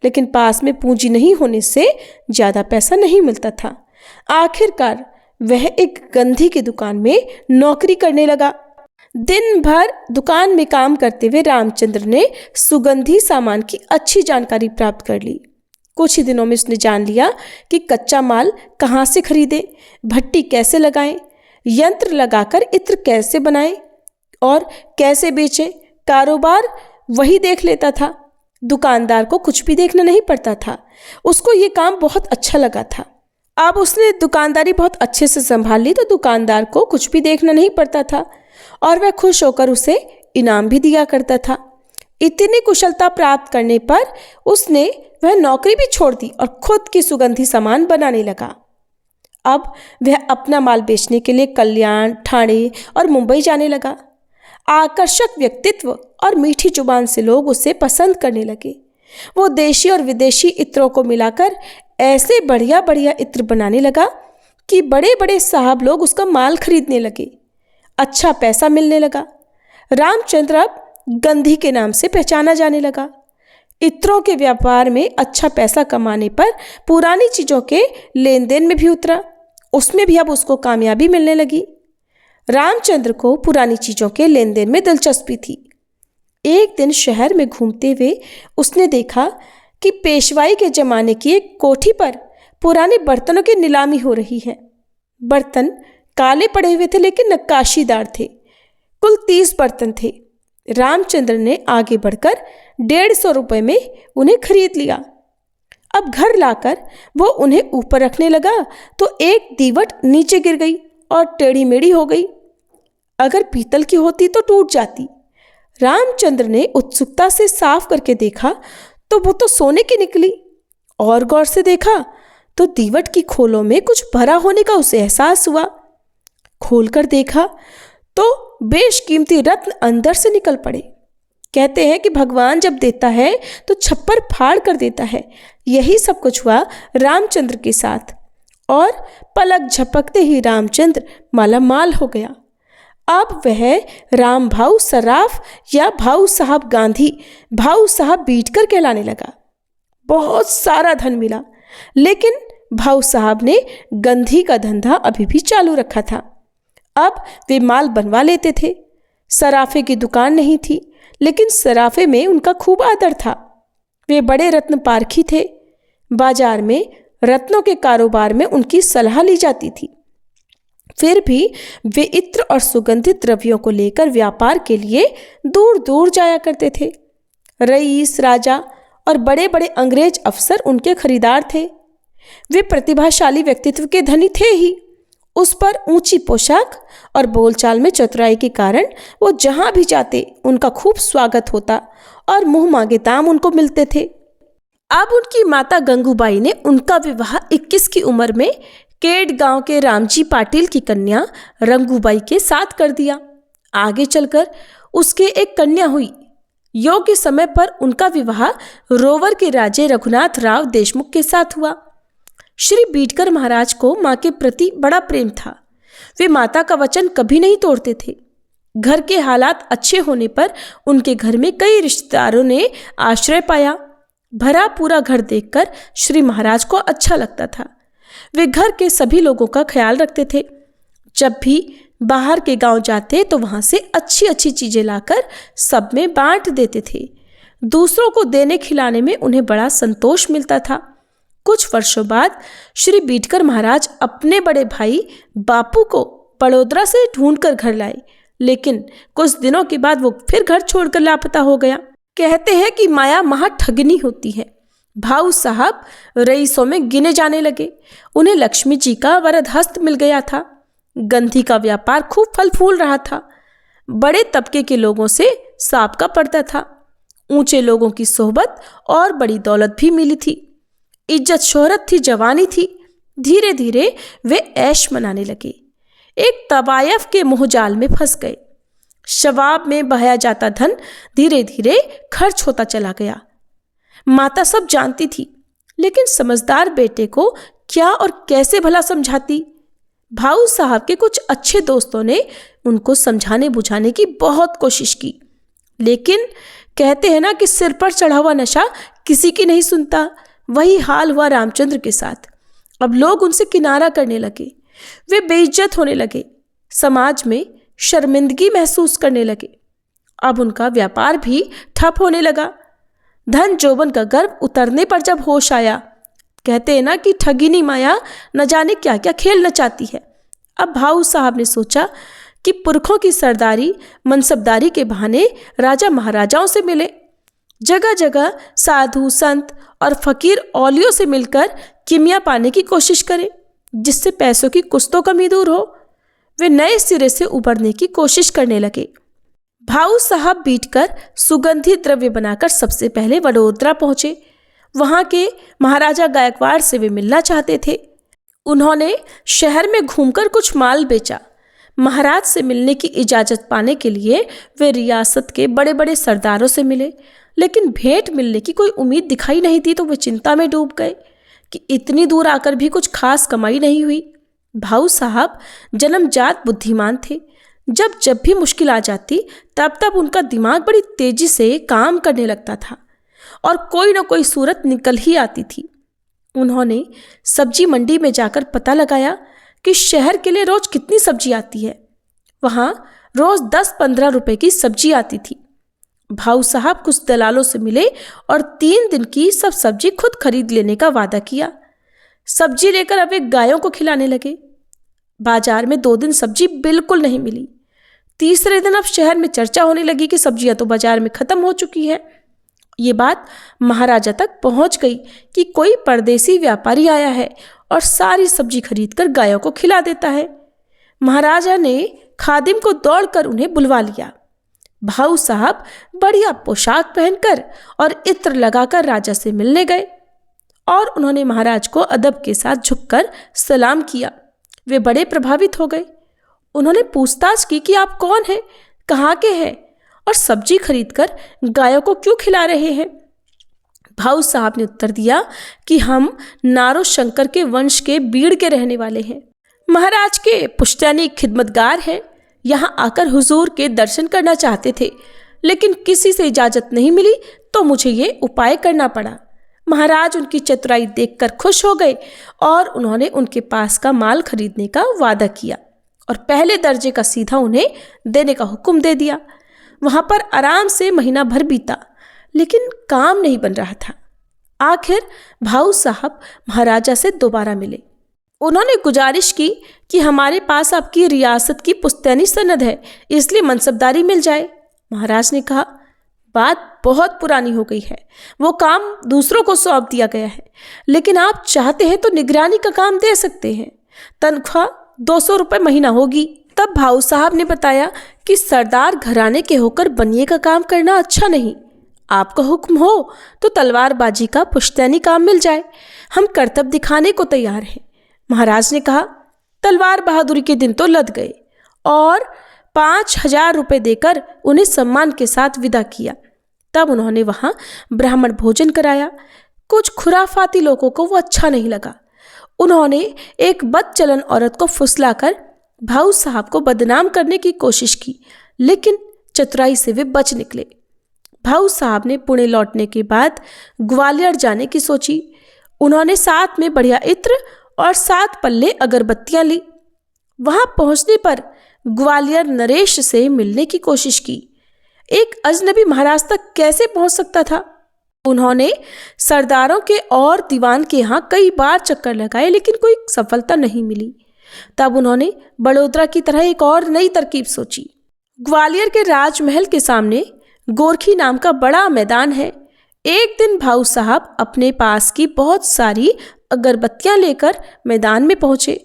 लेकिन पास में पूंजी नहीं होने से ज़्यादा पैसा नहीं मिलता था। आखिरकार वह एक गंधी की दुकान में नौकरी करने लगा। दिन भर दुकान में काम करते हुए रामचंद्र ने सुगंधी सामान की अच्छी जानकारी प्राप्त कर ली। कुछ ही दिनों में उसने जान लिया कि कच्चा माल कहाँ से खरीदे, भट्टी कैसे लगाएं, यंत्र लगाकर इत्र कैसे बनाएं और कैसे बेचें। कारोबार वही देख लेता था, दुकानदार को कुछ भी देखना नहीं पड़ता था। उसको ये काम बहुत अच्छा लगा था। अब उसने दुकानदारी बहुत अच्छे से संभाल ली तो दुकानदार को कुछ भी देखना नहीं पड़ता था और वह खुश होकर उसे इनाम भी दिया करता था। इतनी कुशलता प्राप्त करने पर उसने वह नौकरी भी छोड़ दी और खुद की सुगंधी सामान बनाने लगा। अब वह अपना माल बेचने के लिए कल्याण, ठाणे और मुंबई जाने लगा। आकर्षक व्यक्तित्व और मीठी जुबान से लोग उसे पसंद करने लगे। वो देशी और विदेशी इत्रों को मिलाकर ऐसे बढ़िया बढ़िया इत्र बनाने लगा कि बड़े बड़े साहब लोग उसका माल खरीदने लगे। अच्छा पैसा मिलने लगा। रामचंद्र अब गंधी के नाम से पहचाना जाने लगा। इत्रों के व्यापार में अच्छा पैसा कमाने पर पुरानी चीज़ों के लेन देन में भी उतरा। उसमें भी अब उसको कामयाबी मिलने लगी। रामचंद्र को पुरानी चीज़ों के लेन देन में दिलचस्पी थी। एक दिन शहर में घूमते हुए उसने देखा कि पेशवाई के ज़माने की एक कोठी पर पुराने बर्तनों की नीलामी हो रही है। बर्तन काले पड़े हुए थे लेकिन नक्काशीदार थे। कुल 30 बर्तन थे। रामचंद्र ने आगे बढ़कर 150 रुपये में उन्हें खरीद लिया। अब घर लाकर वो उन्हें ऊपर रखने लगा तो एक दीवट नीचे गिर गई और टेढ़ी मेढ़ी हो गई। अगर पीतल की होती तो टूट जाती। रामचंद्र ने उत्सुकता से साफ करके देखा तो वो तो सोने की निकली। और गौर से देखा तो दीवट की खोलों में कुछ भरा होने का उसे एहसास हुआ। खोलकर देखा तो बेशकीमती रत्न अंदर से निकल पड़े। कहते हैं कि भगवान जब देता है तो छप्पर फाड़ कर देता है। यही सब कुछ हुआ रामचंद्र के साथ और पलक झपकते ही रामचंद्र मालामाल हो गया। अब वह राम भाऊ सराफ या भाऊ साहब गांधी, भाऊ साहब बीटकर कहलाने लगा। बहुत सारा धन मिला, लेकिन भाऊ साहब ने गंधी का धंधा अभी भी चालू रखा था। अब वे माल बनवा लेते थे। सराफे की दुकान नहीं थी, लेकिन सराफे में उनका खूब आदर था। वे बड़े रत्न पारखी थे। बाजार में रत्नों के कारोबार में उनकी सलाह ली जाती थी। फिर भी वे इत्र और सुगंधित द्रव्यों को लेकर व्यापार के लिए दूर दूर जाया करते थे। रईस, राजा और बड़े बड़े अंग्रेज अफसर उनके खरीदार थे। वे प्रतिभाशाली व्यक्तित्व के धनी थे ही। उस पर ऊंची पोशाक और बोलचाल में चतुराई के कारण वो जहां भी जाते उनका खूब स्वागत होता और मुंह मांगे दाम उनको मिलते थे। अब उनकी माता गंगूबाई ने उनका विवाह 21 की उम्र में केड गांव के रामजी पाटिल की कन्या रंगूबाई के साथ कर दिया। आगे चलकर उसके एक कन्या हुई। योग्य समय पर उनका विवाह रोवर के राजे रघुनाथ राव देशमुख के साथ हुआ। श्री बीटकर महाराज को मां के प्रति बड़ा प्रेम था। वे माता का वचन कभी नहीं तोड़ते थे। घर के हालात अच्छे होने पर उनके घर में कई रिश्तेदारों ने आश्रय पाया। भरा पूरा घर देखकर श्री महाराज को अच्छा लगता था। वे घर के सभी लोगों का ख्याल रखते थे। जब भी बाहर के गांव जाते तो वहां से अच्छी अच्छी चीजें लाकर सब में बांट देते थे। दूसरों को देने खिलाने में उन्हें बड़ा संतोष मिलता था। कुछ वर्षों बाद श्री बीटकर महाराज अपने बड़े भाई बापू को बड़ोदरा से ढूंढकर घर लाए, लेकिन कुछ दिनों के बाद वो फिर घर छोड़कर लापता हो गया। कहते हैं कि माया महा ठगनी होती है। भाऊ साहब रईसों में गिने जाने लगे। उन्हें लक्ष्मी जी का वरद हस्त मिल गया था। गंधी का व्यापार खूब फल फूल रहा था। बड़े तबके के लोगों से सांप का पड़ता था। ऊंचे लोगों की सोहबत और बड़ी दौलत भी मिली थी। इज्जत शोहरत थी, जवानी थी। धीरे धीरे वे ऐश मनाने लगे। एक तवायफ के मोहजाल में फंस गए। शवाब में बहाया जाता धन धीरे धीरे खर्च होता चला गया। माता सब जानती थी, लेकिन समझदार बेटे को क्या और कैसे भला समझाती। भाऊ साहब के कुछ अच्छे दोस्तों ने उनको समझाने बुझाने की बहुत कोशिश की, लेकिन कहते हैं ना कि सिर पर चढ़ा हुआ नशा किसी की नहीं सुनता। वही हाल हुआ रामचंद्र के साथ। अब लोग उनसे किनारा करने लगे। वे बेइज्जत होने लगे। समाज में शर्मिंदगी महसूस करने लगे। अब उनका व्यापार भी ठप होने लगा। धन जौवन का गर्व उतरने पर जब होश आया, कहते हैं ना कि ठगिनी माया न जाने क्या क्या खेल नचाती है। अब भाऊ साहब ने सोचा कि पुरखों की सरदारी मनसबदारी के बहाने राजा महाराजाओं से मिले। जगह जगह साधु संत और फकीर औलियों से मिलकर किमिया पाने की कोशिश करें, जिससे पैसों की कुछ तो कमी दूर हो। वे नए सिरे से उभरने की कोशिश करने लगे। भाऊ साहब बीटकर सुगंधित द्रव्य बनाकर सबसे पहले वडोदरा पहुंचे। वहां के महाराजा गायकवाड़ से वे मिलना चाहते थे। उन्होंने शहर में घूमकर कुछ माल बेचा। महाराज से मिलने की इजाज़त पाने के लिए वे रियासत के बड़े बड़े सरदारों से मिले, लेकिन भेंट मिलने की कोई उम्मीद दिखाई नहीं दी। तो वे चिंता में डूब गए कि इतनी दूर आकर भी कुछ खास कमाई नहीं हुई। भाऊ साहब जन्मजात बुद्धिमान थे। जब भी मुश्किल आ जाती तब तब उनका दिमाग बड़ी तेजी से काम करने लगता था और कोई ना कोई सूरत निकल ही आती थी। उन्होंने सब्जी मंडी में जाकर पता लगाया कि शहर के लिए रोज कितनी सब्जी आती है। वहाँ रोज 10-15 रुपए की सब्जी आती थी। भाऊ साहब कुछ दलालों से मिले और 3 दिन की सब सब्जी खुद खरीद लेने का वादा किया। सब्जी लेकर अब वे गायों को खिलाने लगे। बाजार में 2 दिन सब्जी बिल्कुल नहीं मिली। तीसरे दिन अब शहर में चर्चा होने लगी कि सब्जियां तो बाजार में खत्म हो चुकी है। ये बात महाराजा तक पहुंच गई कि कोई परदेसी व्यापारी आया है और सारी सब्जी खरीदकर गायों को खिला देता है। महाराजा ने खादिम को दौड़कर उन्हें बुलवा लिया। भाऊ साहब बढ़िया पोशाक पहनकर और इत्र लगाकर राजा से मिलने गए और उन्होंने महाराज को अदब के साथ झुककर सलाम किया। वे बड़े प्रभावित हो गए। उन्होंने पूछताछ की कि आप कौन हैं, कहाँ के हैं और सब्जी खरीदकर गायों को क्यों खिला रहे हैं। भाऊ साहब ने उत्तर दिया कि हम नारो शंकर के वंश के बीड़ के रहने वाले हैं, महाराज के पुश्तैनी खिदमतगार हैं। यहाँ आकर हुजूर के दर्शन करना चाहते थे, लेकिन किसी से इजाज़त नहीं मिली तो मुझे ये उपाय करना पड़ा। महाराज उनकी चतुराई देखकर खुश हो गए और उन्होंने उनके पास का माल खरीदने का वादा किया और पहले दर्जे का सीधा उन्हें देने का हुक्म दे दिया। वहाँ पर आराम से महीना भर बीता, लेकिन काम नहीं बन रहा था। आखिर भाऊ साहब महाराजा से दोबारा मिले। उन्होंने गुजारिश की कि हमारे पास आपकी रियासत की पुश्तैनी सनद है, इसलिए मनसबदारी मिल जाए। महाराज ने कहा, बात बहुत पुरानी हो गई है, वो काम दूसरों को सौंप दिया गया है, लेकिन आप चाहते हैं तो निगरानी का काम दे सकते हैं। तनख्वाह 200 रुपये महीना होगी। तब भाऊ साहब ने बताया कि सरदार घराने के होकर बनिए का काम करना अच्छा नहीं। आपका हुक्म हो तो तलवारबाजी का पुश्तैनी काम मिल जाए, हम कर्तव्य दिखाने को तैयार हैं। महाराज ने कहा, तलवार बहादुरी के दिन तो लद गए, और 5000 रुपये देकर उन्हें सम्मान के साथ विदा किया। तब उन्होंने वहाँ ब्राह्मण भोजन कराया। कुछ खुराफाती लोगों को वो अच्छा नहीं लगा। उन्होंने एक बदचलन औरत को फुसलाकर भाऊ साहब को बदनाम करने की कोशिश की, लेकिन चतुराई से वे बच निकले। भाऊ साहब ने पुणे लौटने के बाद ग्वालियर जाने की सोची। उन्होंने साथ में बढ़िया इत्र और 7 पल्ले अगरबत्तियां ली। वहां पहुंचने पर ग्वालियर नरेश से मिलने की कोशिश की। एक अजनबी महाराज तक कैसे पहुंच सकता था? उन्होंने सरदारों के और दीवान के यहाँ कई बार चक्कर लगाए, लेकिन कोई सफलता नहीं मिली। तब उन्होंने बड़ोदरा की तरह एक और नई तरकीब सोची। ग्वालियर के राजमहल के सामने गोरखी नाम का बड़ा मैदान है। एक दिन भाऊ साहब अपने पास की बहुत सारी अगरबत्तियां लेकर मैदान में पहुंचे।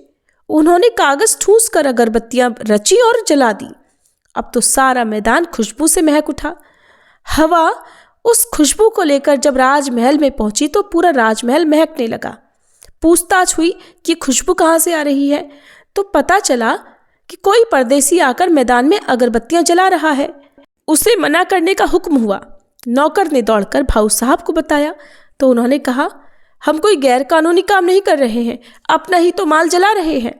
उन्होंने कागज ठूंस कर अगरबत्तियां रची और जला दी। अब तो सारा मैदान खुशबू से महक उठा। हवा उस खुशबू को लेकर जब राजमहल में पहुंची तो पूरा राजमहल महकने लगा। पूछताछ हुई कि खुशबू कहाँ से आ रही है, तो पता चला कि कोई परदेसी आकर मैदान में अगरबत्तियां जला रहा है। उसे मना करने का हुक्म हुआ। नौकर ने दौड़कर भाऊ साहब को बताया तो उन्होंने कहा, हम कोई गैर कानूनी काम नहीं कर रहे हैं, अपना ही तो माल जला रहे हैं।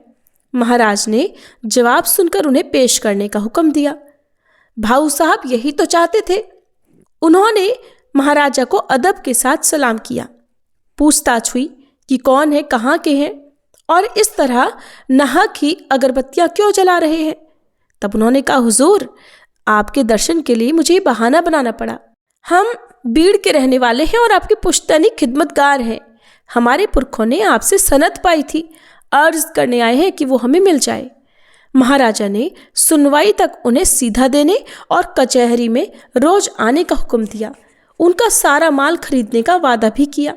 महाराज ने जवाब सुनकर उन्हें पेश करने का हुक्म दिया। भाऊ साहब यही तो चाहते थे। उन्होंने महाराजा को अदब के साथ सलाम किया। पूछताछ हुई कि कौन है, कहाँ के हैं और इस तरह नाहक ही अगरबत्तियां क्यों जला रहे हैं। तब उन्होंने कहा, हुजूर, आपके दर्शन के लिए मुझे बहाना बनाना पड़ा। हम बीड़ के रहने वाले हैं और आपके पुश्तैनी खिदमतगार हैं। हमारे पुरखों ने आपसे सनद पाई थी, अर्ज करने आए हैं कि वो हमें मिल जाए। महाराजा ने सुनवाई तक उन्हें सीधा देने और कचहरी में रोज आने का हुक्म दिया। उनका सारा माल खरीदने का वादा भी किया।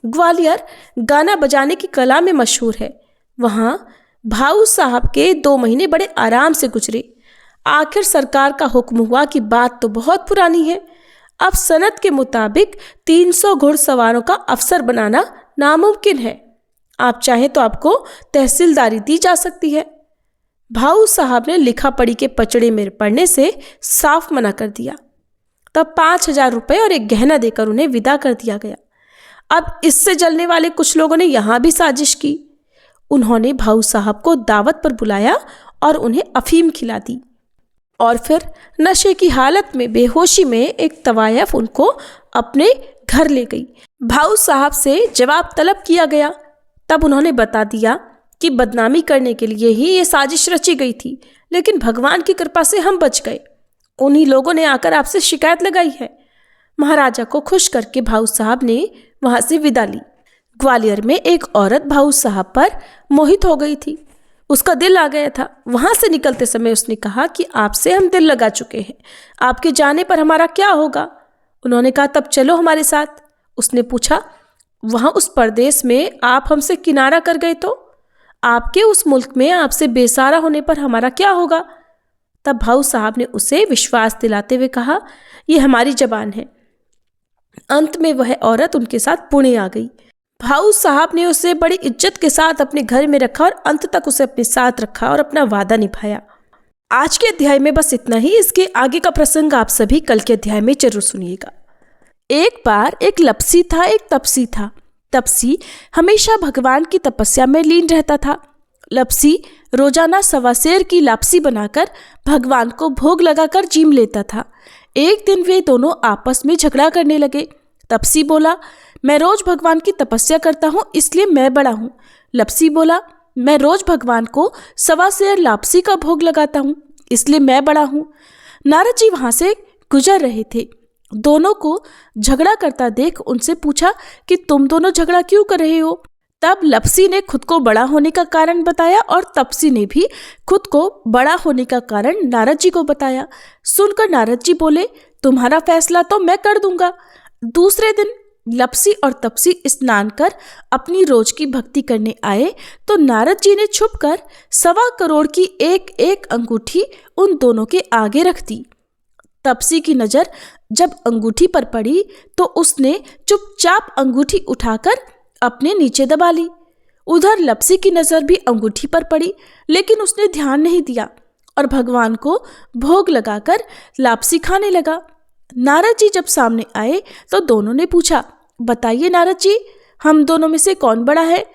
ग्वालियर गाना बजाने की कला में मशहूर है। वहाँ भाऊ साहब के 2 महीने बड़े आराम से गुजरे। आखिर सरकार का हुक्म हुआ कि बात तो बहुत पुरानी है, अब सनद के मुताबिक 300 घुड़सवारों का अफसर बनाना नामुमकिन है। आप चाहें तो आपको तहसीलदारी दी जा सकती है। भाऊ साहब ने लिखा पढ़ी के पचड़े में पड़ने से साफ मना कर दिया। तब 5000 रुपये और एक गहना देकर उन्हें विदा कर दिया गया। अब इससे जलने वाले कुछ लोगों ने यहाँ भी साजिश की। उन्होंने भाऊ साहब को दावत पर बुलाया और उन्हें अफीम खिला दी, और फिर नशे की हालत में बेहोशी में एक तवायफ उनको अपने घर ले गई। भाऊ साहब से जवाब तलब किया गया। तब उन्होंने बता दिया कि बदनामी करने के लिए ही ये साजिश रची गई थी, लेकिन भगवान की कृपा से हम बच गए। उन्हीं लोगों ने आकर आपसे शिकायत लगाई है। महाराजा को खुश करके भाऊ साहब ने वहाँ से विदा ली। ग्वालियर में एक औरत भाऊ साहब पर मोहित हो गई थी। उसका दिल आ गया था। वहाँ से निकलते समय उसने कहा कि आपसे हम दिल लगा चुके हैं, आपके जाने पर हमारा क्या होगा। उन्होंने कहा, तब चलो हमारे साथ। उसने पूछा, वहाँ उस परदेश में आप हमसे किनारा कर गए तो आपके उस मुल्क में आपसे बेसहारा होने पर हमारा क्या होगा। तब भाऊ साहब ने उसे विश्वास दिलाते हुए कहा, ये हमारी जबान है। अंत में वह औरत उनके साथ पुणे आ गई। भाऊ साहब ने उसे बड़ी इज्जत के साथ अपने घर में रखा और अंत तक उसे अपने साथ रखा और अपना वादा निभाया। आज के अध्याय में बस इतना ही। इसके आगे का प्रसंग आप सभी कल के अध्याय में जरूर सुनिएगा। एक बार एक लपसी था, एक तपसी था। तपसी हमेशा भगवान की तपस्या में लीन रहता था। लपसी रोजाना 1.25 सेर की लापसी बनाकर भगवान को भोग लगाकर जीम लेता था। एक दिन वे दोनों आपस में झगड़ा करने लगे। तपसी बोला, मैं रोज भगवान की तपस्या करता हूँ, इसलिए मैं बड़ा हूँ। लपसी बोला, मैं रोज भगवान को 1.25 सेर लापसी का भोग लगाता हूँ, इसलिए मैं बड़ा हूँ। नारद जी वहां से गुजर रहे थे। दोनों को झगड़ा करता देख उनसे पूछा कि तुम दोनों झगड़ा क्यों कर रहे हो। तब लप्सी ने खुद को बड़ा होने का कारण बताया और तपसी ने भी खुद को बड़ा होने का कारण नारद जी को बताया। सुनकर नारद जी बोले, तुम्हारा फैसला तो मैं कर दूंगा। दूसरे दिन लप्सी और तपसी स्नान कर अपनी रोज की भक्ति करने आए तो नारद जी ने छुपकर 1.25 करोड़ की एक एक अंगूठी उन दोनों के आगे रख दी। तपसी की नजर जब अंगूठी पर पड़ी तो उसने चुपचाप अंगूठी उठाकर अपने नीचे दबा ली। उधर लप्सी की नजर भी अंगूठी पर पड़ी, लेकिन उसने ध्यान नहीं दिया और भगवान को भोग लगाकर लापसी खाने लगा। नारद जी जब सामने आए तो दोनों ने पूछा, बताइए नारद जी, हम दोनों में से कौन बड़ा है?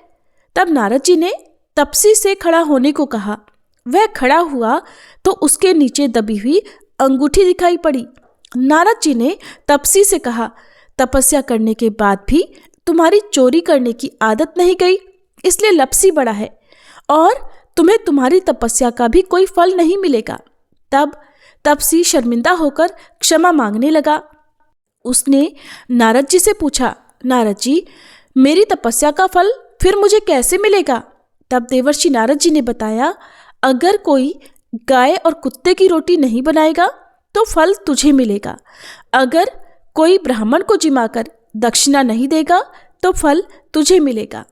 तब नारद जी ने तपसी से खड़ा होने को कहा। वह खड़ा हुआ तो उसके नीचे दबी हुई अंगूठी दिखाई पड़ी। नारद जी ने तपसी से कहा, तपस्या करने के बाद भी तुम्हारी चोरी करने की आदत नहीं गई, इसलिए लप्सी बड़ा है और तुम्हें तुम्हारी तपस्या का भी कोई फल नहीं मिलेगा। तब तपसी शर्मिंदा होकर क्षमा मांगने लगा। उसने नारद जी से पूछा, नारद जी, मेरी तपस्या का फल फिर मुझे कैसे मिलेगा? तब देवर्षि नारद जी ने बताया, अगर कोई गाय और कुत्ते की रोटी नहीं बनाएगा तो फल तुझे मिलेगा। अगर कोई ब्राह्मण को जिमाकर दक्षिणा नहीं देगा तो फल तुझे मिलेगा।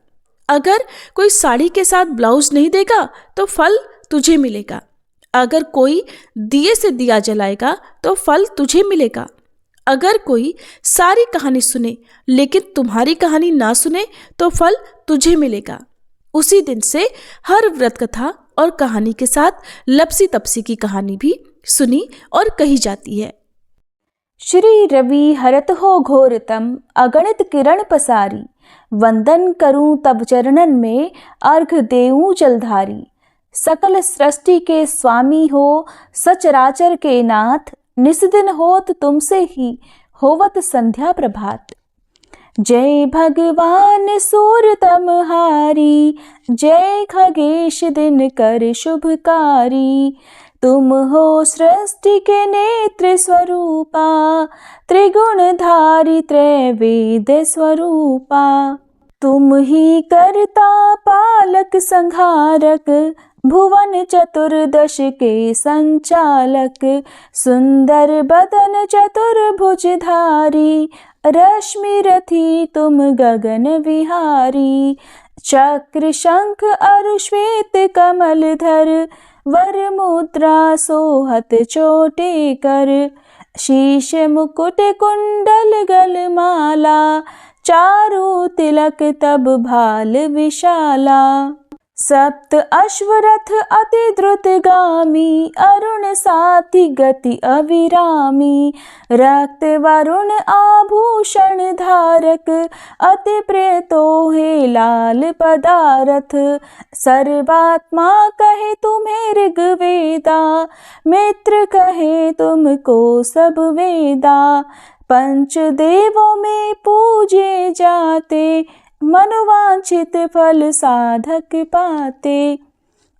अगर कोई साड़ी के साथ ब्लाउज नहीं देगा तो फल तुझे मिलेगा। अगर कोई दिए से दिया जलाएगा तो फल तुझे मिलेगा। अगर कोई सारी कहानी सुने लेकिन तुम्हारी कहानी ना सुने तो फल तुझे मिलेगा। उसी दिन से हर व्रत कथा और कहानी के साथ लप्सी तपसी की कहानी भी सुनी और कही जाती है। श्री रवि हरत हो घोरतम अगणित किरण पसारी, वंदन करूं तब चरणन में अर्घ देऊं जलधारी। सकल सृष्टि के स्वामी हो सचराचर के नाथ, निस्दिन होत तुमसे ही होवत संध्या प्रभात। जय भगवान सूरतमहारी, जय खगेश दिन कर शुभकारी। तुम हो सृष्टि के नेत्र स्वरूपा, त्रिगुणधारी त्रैवेद स्वरूपा। तुम ही कर्ता पालक संहारक, भुवन चतुर्दश के संचालक। सुंदर बदन चतुर्भुजधारी, रश्मि रथी तुम गगन विहारी। चक्र शंख अरु श्वेत कमलधर, वर मुद्रा सोहत चोटे कर। शीश मुकुट कुंडल गलमाला, चारु तिलक तब भाल विशाला। सप्त अश्वरथ अति द्रुतगामी, अरुण साथी गति अविरामी। रक्त वरुण आभूषण धारक, अति प्रिय तोहे लाल पदारथ। सर्वात्मा कहे तुम्हें ऋग्वेदा, मित्र कहे तुमको सब वेदा। पंचदेवों में पूजे जाते, मनोवांछित फल साधक पाते।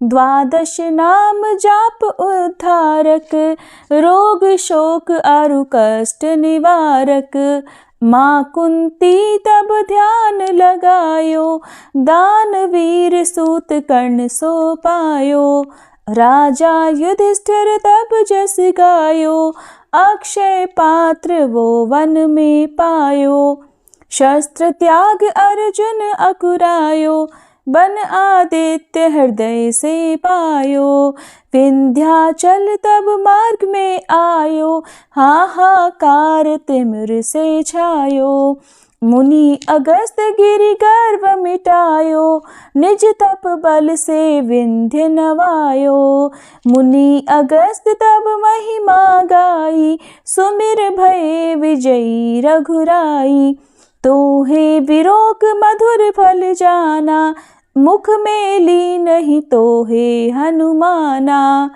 द्वादश नाम जाप उद्धारक, रोग शोक अरु कष्ट निवारक। माँ कुंती तब ध्यान लगायो, दानवीर सूत कर्ण सो पायो। राजा युधिष्ठिर तब जस गायो, अक्षय पात्र वो वन में पायो। शस्त्र त्याग अर्जुन अकुरायो, बन आदित्य हृदय से पायो। विंध्याचल तब मार्ग में आयो, हाहाकार तिमिर से छायो। मुनि अगस्त गिरि गर्व मिटायो, निज तप बल से विंध्य नवायो। मुनि अगस्त तब महिमा गाई, सुमिर भये विजयी रघुराई। तोहे विरोक मधुर फल जाना, मुख में ली नहीं तोहे हनुमाना।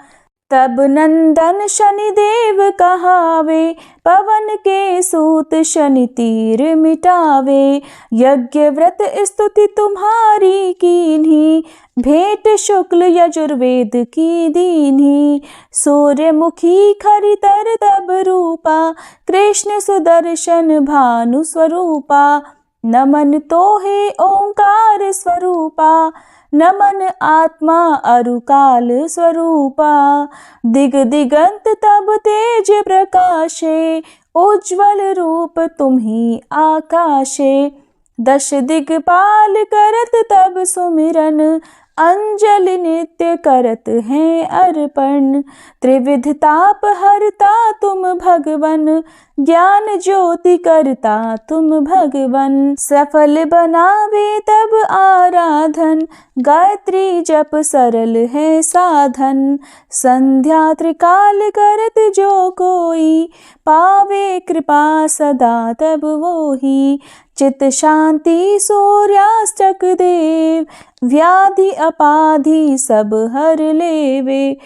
तब नंदन शनिदेव कहावे, पवन के सूत शनि तीर मिटावे। यज्ञ व्रत स्तुति तुम्हारी कीन्ही, भेंट शुक्ल यजुर्वेद की दीन्ही। सूर्यमुखी खरितर तब रूपा, कृष्ण सुदर्शन भानु स्वरूपा। नमन तोहे ओंकार स्वरूपा, नमन आत्मा अरुकाल स्वरूपा। दिग दिगंत तब तेज प्रकाशे, उज्ज्वल रूप तुम्ही आकाशे। दश दिगपाल करत तब सुमिरन, अंजलि नित्य करत हैं अर्पण। त्रिविध ताप हरता तुम भगवन, ज्ञान ज्योति करता तुम भगवन। सफल बनावे तब आराधन, गायत्री जप सरल है साधन। संध्या त्रिकाल करत जो कोई, पावे कृपा सदा तब वोही। चित शांति सूर्यास्तक देव, व्याधि अपाधि सब हर लेवे।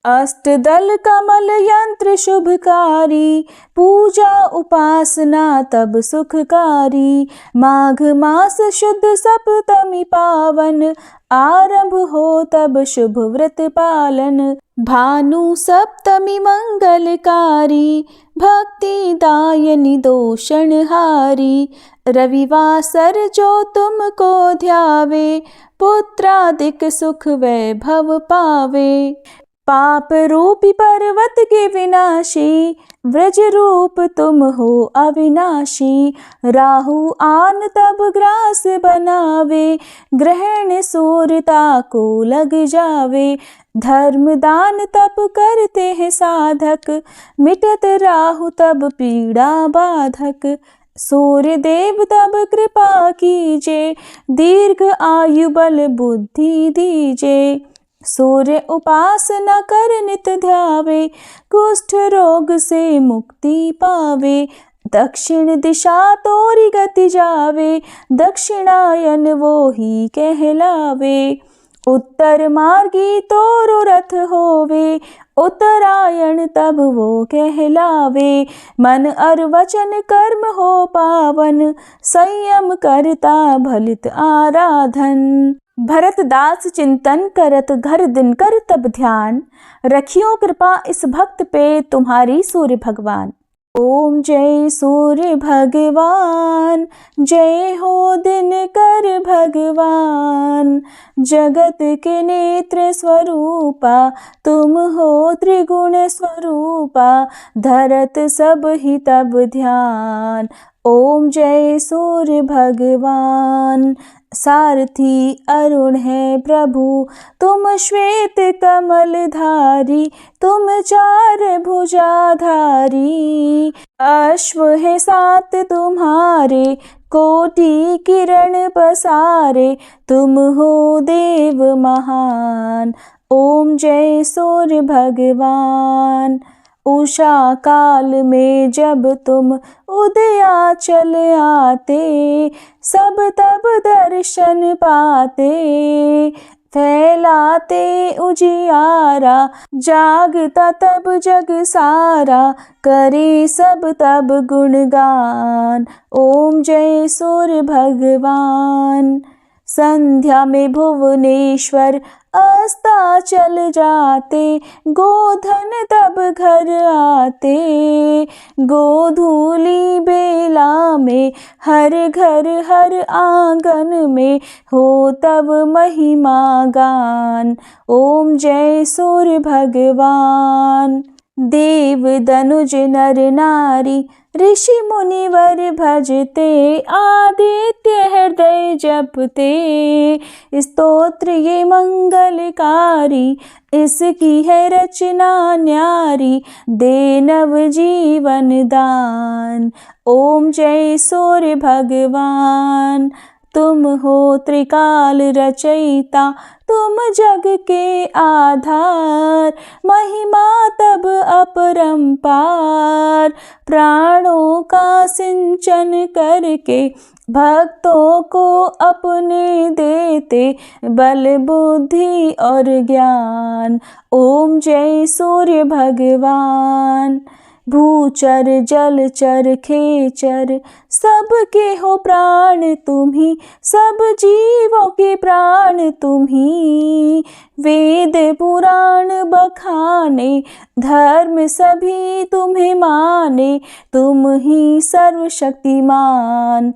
अष्टदल कमल यंत्र शुभकारी, पूजा उपासना तब सुखकारी। माघ मास शुद्ध सप्तमी पावन, आरंभ हो तब शुभ व्रत पालन। भानु सप्तमी मंगलकारी, भक्ति दायनी दोषणहारी। रविवासर जो तुमको ध्यावे, पुत्रादिक सुख वैभव पावे। पाप रूपी पर्वत के विनाशी, व्रज रूप तुम हो अविनाशी। राहु आन तब ग्रास बनावे, ग्रहण सूर्यता को लग जावे। धर्म दान तब करते हैं साधक, मिटत राहु तब पीड़ा बाधक। सूर्य देव तब कृपा कीजे, दीर्घ आयु बल बुद्धि दीजे। सूर्य उपासना कर नित ध्यावे, कुष्ठ रोग से मुक्ति पावे। दक्षिण दिशा तोरी गति जावे, दक्षिणायन वो ही कहलावे। उत्तर मार्गी तोरो रथ होवे, उत्तरायण तब वो कहलावे। मन और वचन कर्म हो पावन, संयम करता भलित आराधन। भरत दास चिंतन करत घर दिन कर तब ध्यान, रखियो कृपा इस भक्त पे तुम्हारी सूर्य भगवान। ओम जय सूर्य भगवान, जय हो दिनकर भगवान। जगत के नेत्र स्वरूपा, तुम हो त्रिगुण स्वरूपा। धरत सब ही तब ध्यान, ओम जय सूर्य भगवान। सारथी अरुण है प्रभु, तुम श्वेत कमल धारी। तुम चार भुजाधारी, अश्व है सात तुम्हारे। कोटि किरण पसारे, तुम हो देव महान। ओम जय सूर्य भगवान। उषा काल में जब तुम उदयाचल आते, सब तब दर्शन पाते। फैलाते उजियारा, जागता तब जग सारा। करे सब तब गुणगान, ओम जय सूर्य भगवान। संध्या में भुवनेश्वर अस्ताचल जाते, गोधन तब घर आते। गोधूली बेला में हर घर हर आंगन में, हो तब महिमा गान। ओम जय सूर्य भगवान। देव दनुज नर नारी, ऋषि मुनिवर भजते। आदित्य हृदय जपते, स्तोत्र ये मंगलकारी। इसकी है रचना न्यारी, दे नव जीवन दान। ओम जय सूर्य भगवान। तुम हो त्रिकाल रचयिता, तुम जग के आधार। महिमा तब अपरंपार, प्राणों का सिंचन करके। भक्तों को अपने देते, बल बुद्धि और ज्ञान। ओम जय सूर्य भगवान। भूचर जलचर खेचर, सबके हो प्राण तुम्ही। सब जीवों के प्राण तुम्ही। वेद पुराण बखाने, धर्म सभी तुम्हें माने। तुम ही सर्वशक्तिमान,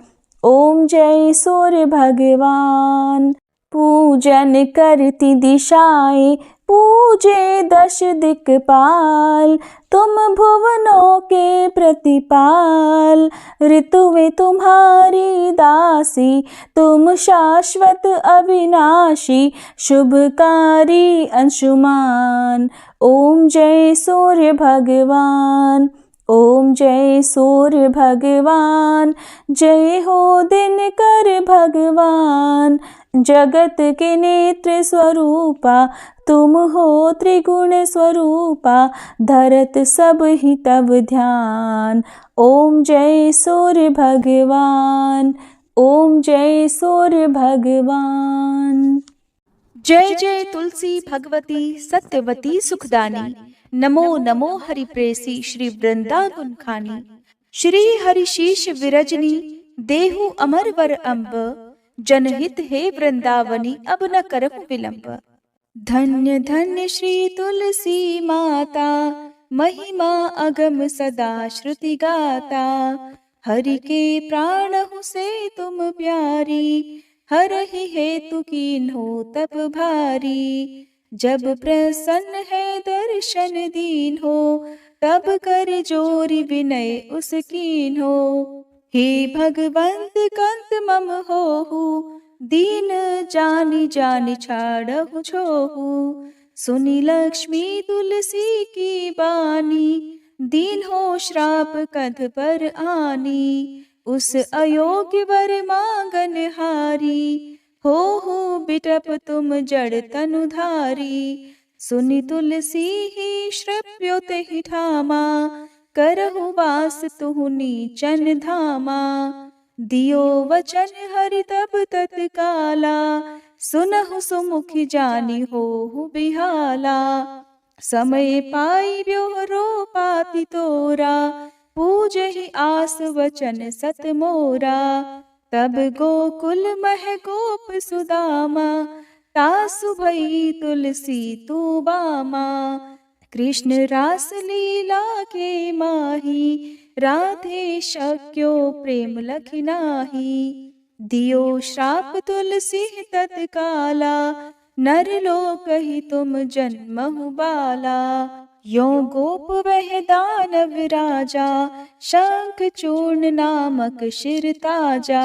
ओम जय सूर्य भगवान। पूजन करती दिशाएं पूजे दश दिक्पाल, तुम भुवनों के प्रतिपाल। ऋतुएं तुम्हारी दासी, तुम शाश्वत अविनाशी, शुभकारी अंशुमान। ओम जय सूर्य भगवान। ओम जय सूर्य भगवान। जय हो दिनकर भगवान। जगत के नेत्र स्वरूपा, तुम हो त्रिगुण स्वरूपा, धरत सब ही तब ध्यान। ओम जय सूर्य भगवान। ओम जय सूर्य भगवान। जय जय तुलसी भगवती सत्यवती सुखदानी। नमो नमो हरि प्रेसी श्री वृंदा गुण खानी। श्री हरि शीश विरजनी देहु अमर वर अम्ब। जनहित हे वृंदावनी अब न करहु विलंब। धन्य धन्य श्री तुलसी माता, महिमा अगम सदा श्रुति गाता। हरि के प्राण हूँ से तुम प्यारी, हरहि हेतु कीन्हो तप भारी। जब प्रसन्न है दर्शन दीन हो, तब कर जोरी विनय उस कीन्हो। हे भगवंत कंत मम होहु, दीन जानि जानि छाड़हु छोहु। सुनि लक्ष्मी तुलसी की बानी, दीन हो श्राप कध पर आनी। उस अयोग्य वर मांगन हारी, हो बिटप तुम जड़ तनुधारी। सुनि तुलसी ही श्रव्यो तेहि ठामा, करहु वास तुहु नीचन धामा। दियो वचन हरि तब तत्काला, सुनहु सुमुखि जानि होहु बिहाला। समय पाई ब्योहरो पाति तोरा, पूजहि आस वचन सत मोरा। तब गोकुल मह गोप सुदामा, तासु भई तुलसी तू बामा। कृष्ण रास लीला के माही, राधे शक्यो प्रेम लखि नाही। दियो श्राप तुलसी तत्काला, नर लोक ही तुम जन्महु बाला। यो गोप वह दानव राजा, शंख चूर्ण नामक शिर ताजा।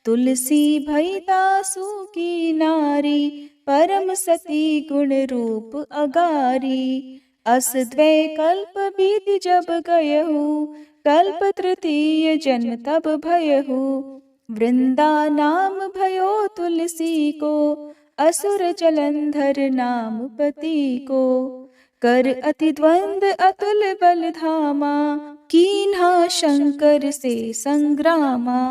तुलसी भई दासु की नारी, परम सती गुण रूप अगारी। अस द्वै कल्प बीति जब गयहु, कल्प तृतीय जन्म तब भयहु। वृंदा नाम भयो तुलसी को, असुर जलंधर नाम पति को। कर अति द्वंद अतुल बल धामा, कीन्हा शंकर से संग्रामा।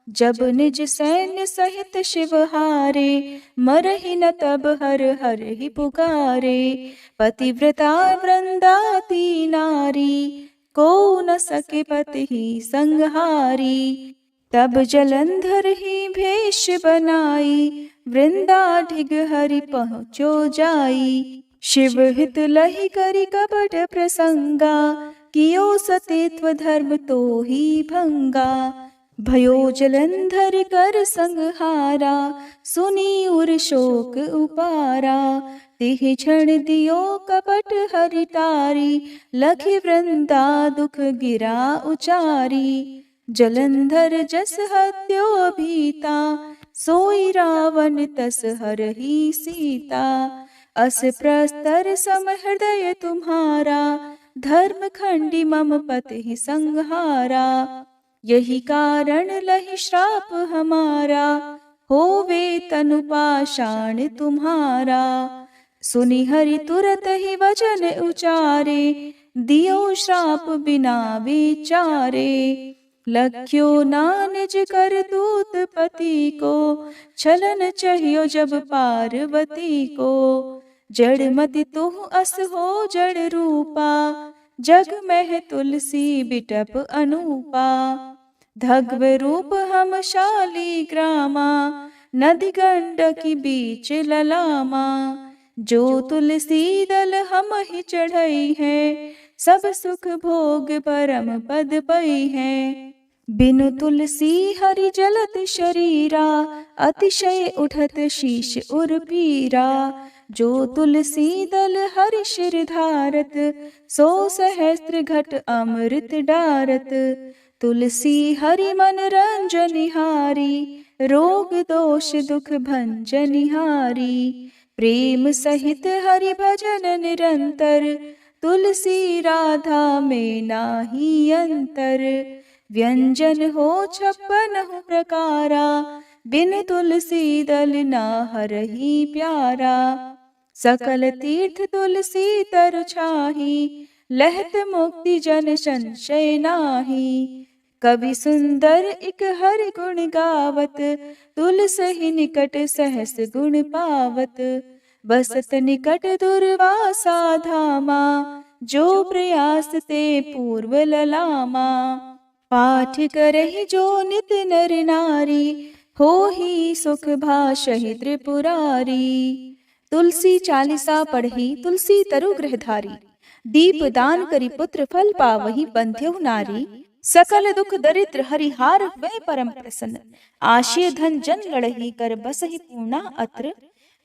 जब निज सैन्य सहित शिव हारे, मरहि न तब हर हर ही पुकारे। पतिव्रता वृंदाती नारी, को न सके पति ही संहारी। तब जलंधर ही भेष बनाई, वृंदा ढिग हरि पहुँचो जाई। शिव हित लहि करि कपट प्रसंगा, कियो सतीत्व धर्म तो ही भंगा। भयो जलंधर कर संहारा, सुनी उर शोक उपारा। तिहि क्षण दियो कपट हरि टारी, लखि वृंदा दुख गिरा उचारी। जलंधर जस हत्यो भीता, सोई रावण तस हरहि सीता। अस प्रस्तर सम हृदय तुम्हारा, धर्म खंडी मम पति संहारा। यही कारण लहि श्राप हमारा, होवे तनु पाषाण तुम्हारा। सुनि हरि तुरत ही वचन उचारे, दियो श्राप बिना विचारे। लख्यो ना निज कर दूत पति को, छलन चाहियो जब पार्वती को। जड़ मति तुह अस हो जड़ रूपा, जग में तुलसी बिटप अनूपा। धग्व रूप हम शाली ग्रामा, नदी गंडकी बीच ललामा। जो तुलसी दल हम ही चढ़ई है, सब सुख भोग परम पद पई है। बिनु तुलसी हरि जलत शरीरा, अतिशय उठत शीश उर पीरा। जो तुलसी दल हरि शिर धारत, सो सहस्त्र घट अमृत डारत। तुलसी हरि मन रंजनिहारी, रोग दोष दुख भंजनिहारी। प्रेम सहित हरि भजन निरंतर, तुलसी राधा में नाही अंतर। व्यंजन हो 56 प्रकारा, बिन तुलसी दल ना हरहि प्यारा। सकल तीर्थ तुलसी तरु छाही, लहत मुक्ति जन संशय नाही। कवि सुंदर इक हरि गुण गावत, तुलसी निकट सहस गुण पावत। बसत निकट दुर्वासा धामा, जो प्रयास ते पूर्व ललामा। पाठ करहि जो नित नर नारी, हो ही सुख भाषहि त्रिपुरारी। तुलसी चालीसा पढ़ी तुलसी तरु गृहधारी, दीप दान करी पुत्र फल पावहि बंध्यहु नारी। सकल दुख दरिद्र हरिहार वै परम प्रसन्न, आशय धन जन लड़ही कर बसहि पूर्णा अत्र।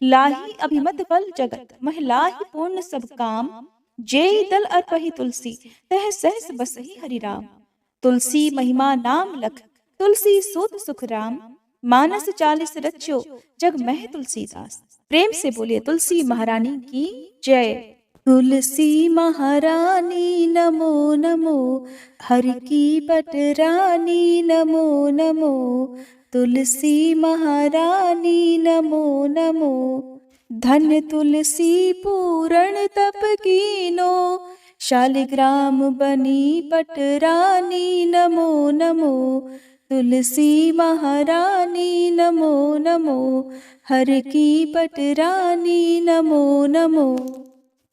लाही अभिमत फल जगत, महिलाहि पूर्ण सब काम। जेहि दल अर्पहि तुलसी, तह सहस बसहि हरि राम। तुलसी महिमा नाम लख, तुलसी सूत सुख राम। मानस 40 रच्यो, जग मह तुलसीदास। प्रेम से बोलिए तुलसी महारानी की जय। तुलसी महारानी नमो नमो, हरि की पटरानी नमो नमो। तुलसी महारानी नमो नमो, धन्य तुलसी पूरण तप कीनो। शालिग्राम बनी पटरानी नमो नमो। तुलसी महारानी नमो नमो, हर की पटरानी नमो नमो।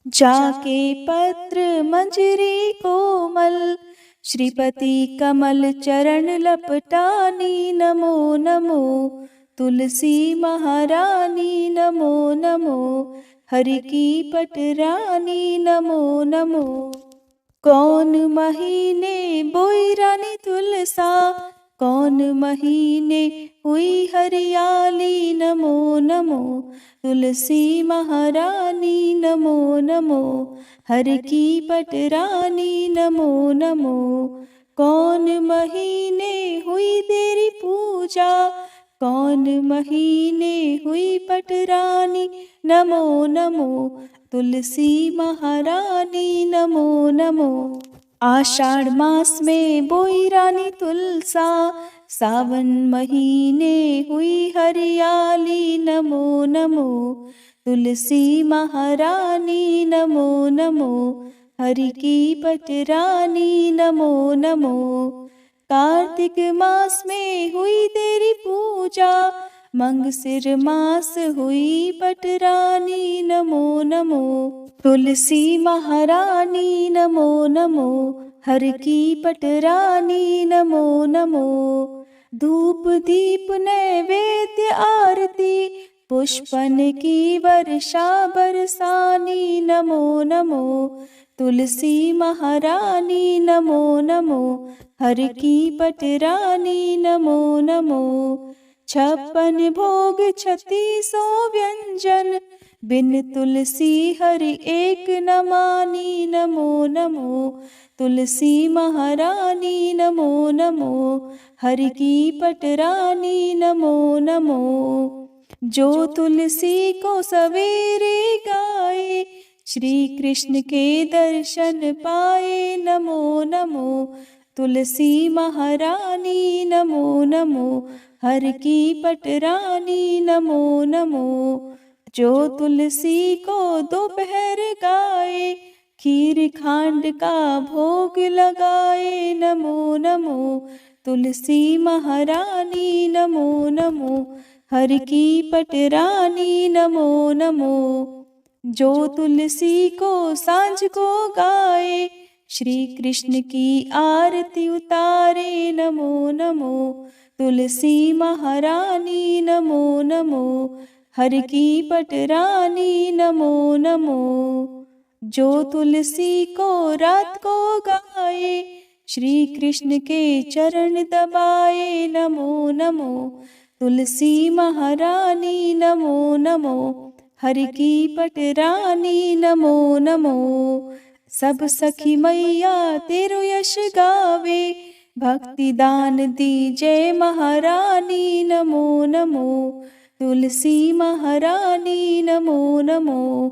जाके पत्र मंजरी कोमल, श्रीपति कमल चरण लपटानी नमो नमो। तुलसी महारानी नमो नमो, हरि की पटरानी नमो नमो। कौन महीने बोई रानी तुलसा, कौन महीने हुई हरियाली नमो नमो। तुलसी महारानी नमो नमो, हर की पटरानी नमो नमो। कौन महीने हुई तेरी पूजा, कौन महीने हुई पटरानी नमो नमो। तुलसी महारानी नमो नमो। आषाढ़ मास में बोई रानी तुलसा, सावन महीने हुई हरियाली नमो नमो। तुलसी महारानी नमो नमो, हरि की पटरानी नमो नमो। कार्तिक मास में हुई तेरी पूजा, मंगसिर मास हुई पटरानी नमो नमो। तुलसी महारानी नमो नमो, हर की पटरानी नमो नमो। धूप दीप नैवेद्य आरती, पुष्पन की वर्षा बरसानी नमो नमो। तुलसी महारानी नमो नमो, हर की पटरानी नमो नमो। 56 भोग 36 व्यंजन, बिन तुलसी हरि एक न मानी नमो नमो। तुलसी महारानी नमो नमो, हरि की पटरानी नमो नमो। जो तुलसी को सवेरे गाए, श्री कृष्ण के दर्शन पाए नमो नमो। तुलसी महारानी नमो नमो, हर की पटरानी नमो नमो। जो तुलसी को दोपहर गाए, खीर खांड का भोग लगाए नमो नमो। तुलसी महारानी नमो नमो, हर की पटरानी नमो नमो। जो तुलसी को सांझ को गाए, श्री कृष्ण की आरती उतारे नमो नमो। तुलसी महारानी नमो नमो, हर की पटरानी नमो नमो। जो तुलसी को रात को गाए, श्री कृष्ण के चरण दबाए नमो नमो। तुलसी महारानी नमो नमो। हरि की पटरानी नमो नमो। सब सखी मैया तेरो यश गावे, भक्ति दान दीजय महारानी नमो नमो। तुलसी महारानी नमो नमो।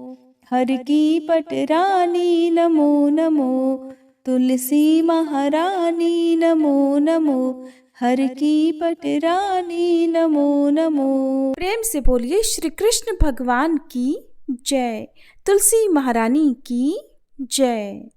हर की पटरानी नमो नमो। तुलसी महारानी नमो नमो। हर की पटरानी नमो नमो। प्रेम से बोलिए श्री कृष्ण भगवान की जय। तुलसी महारानी की जय।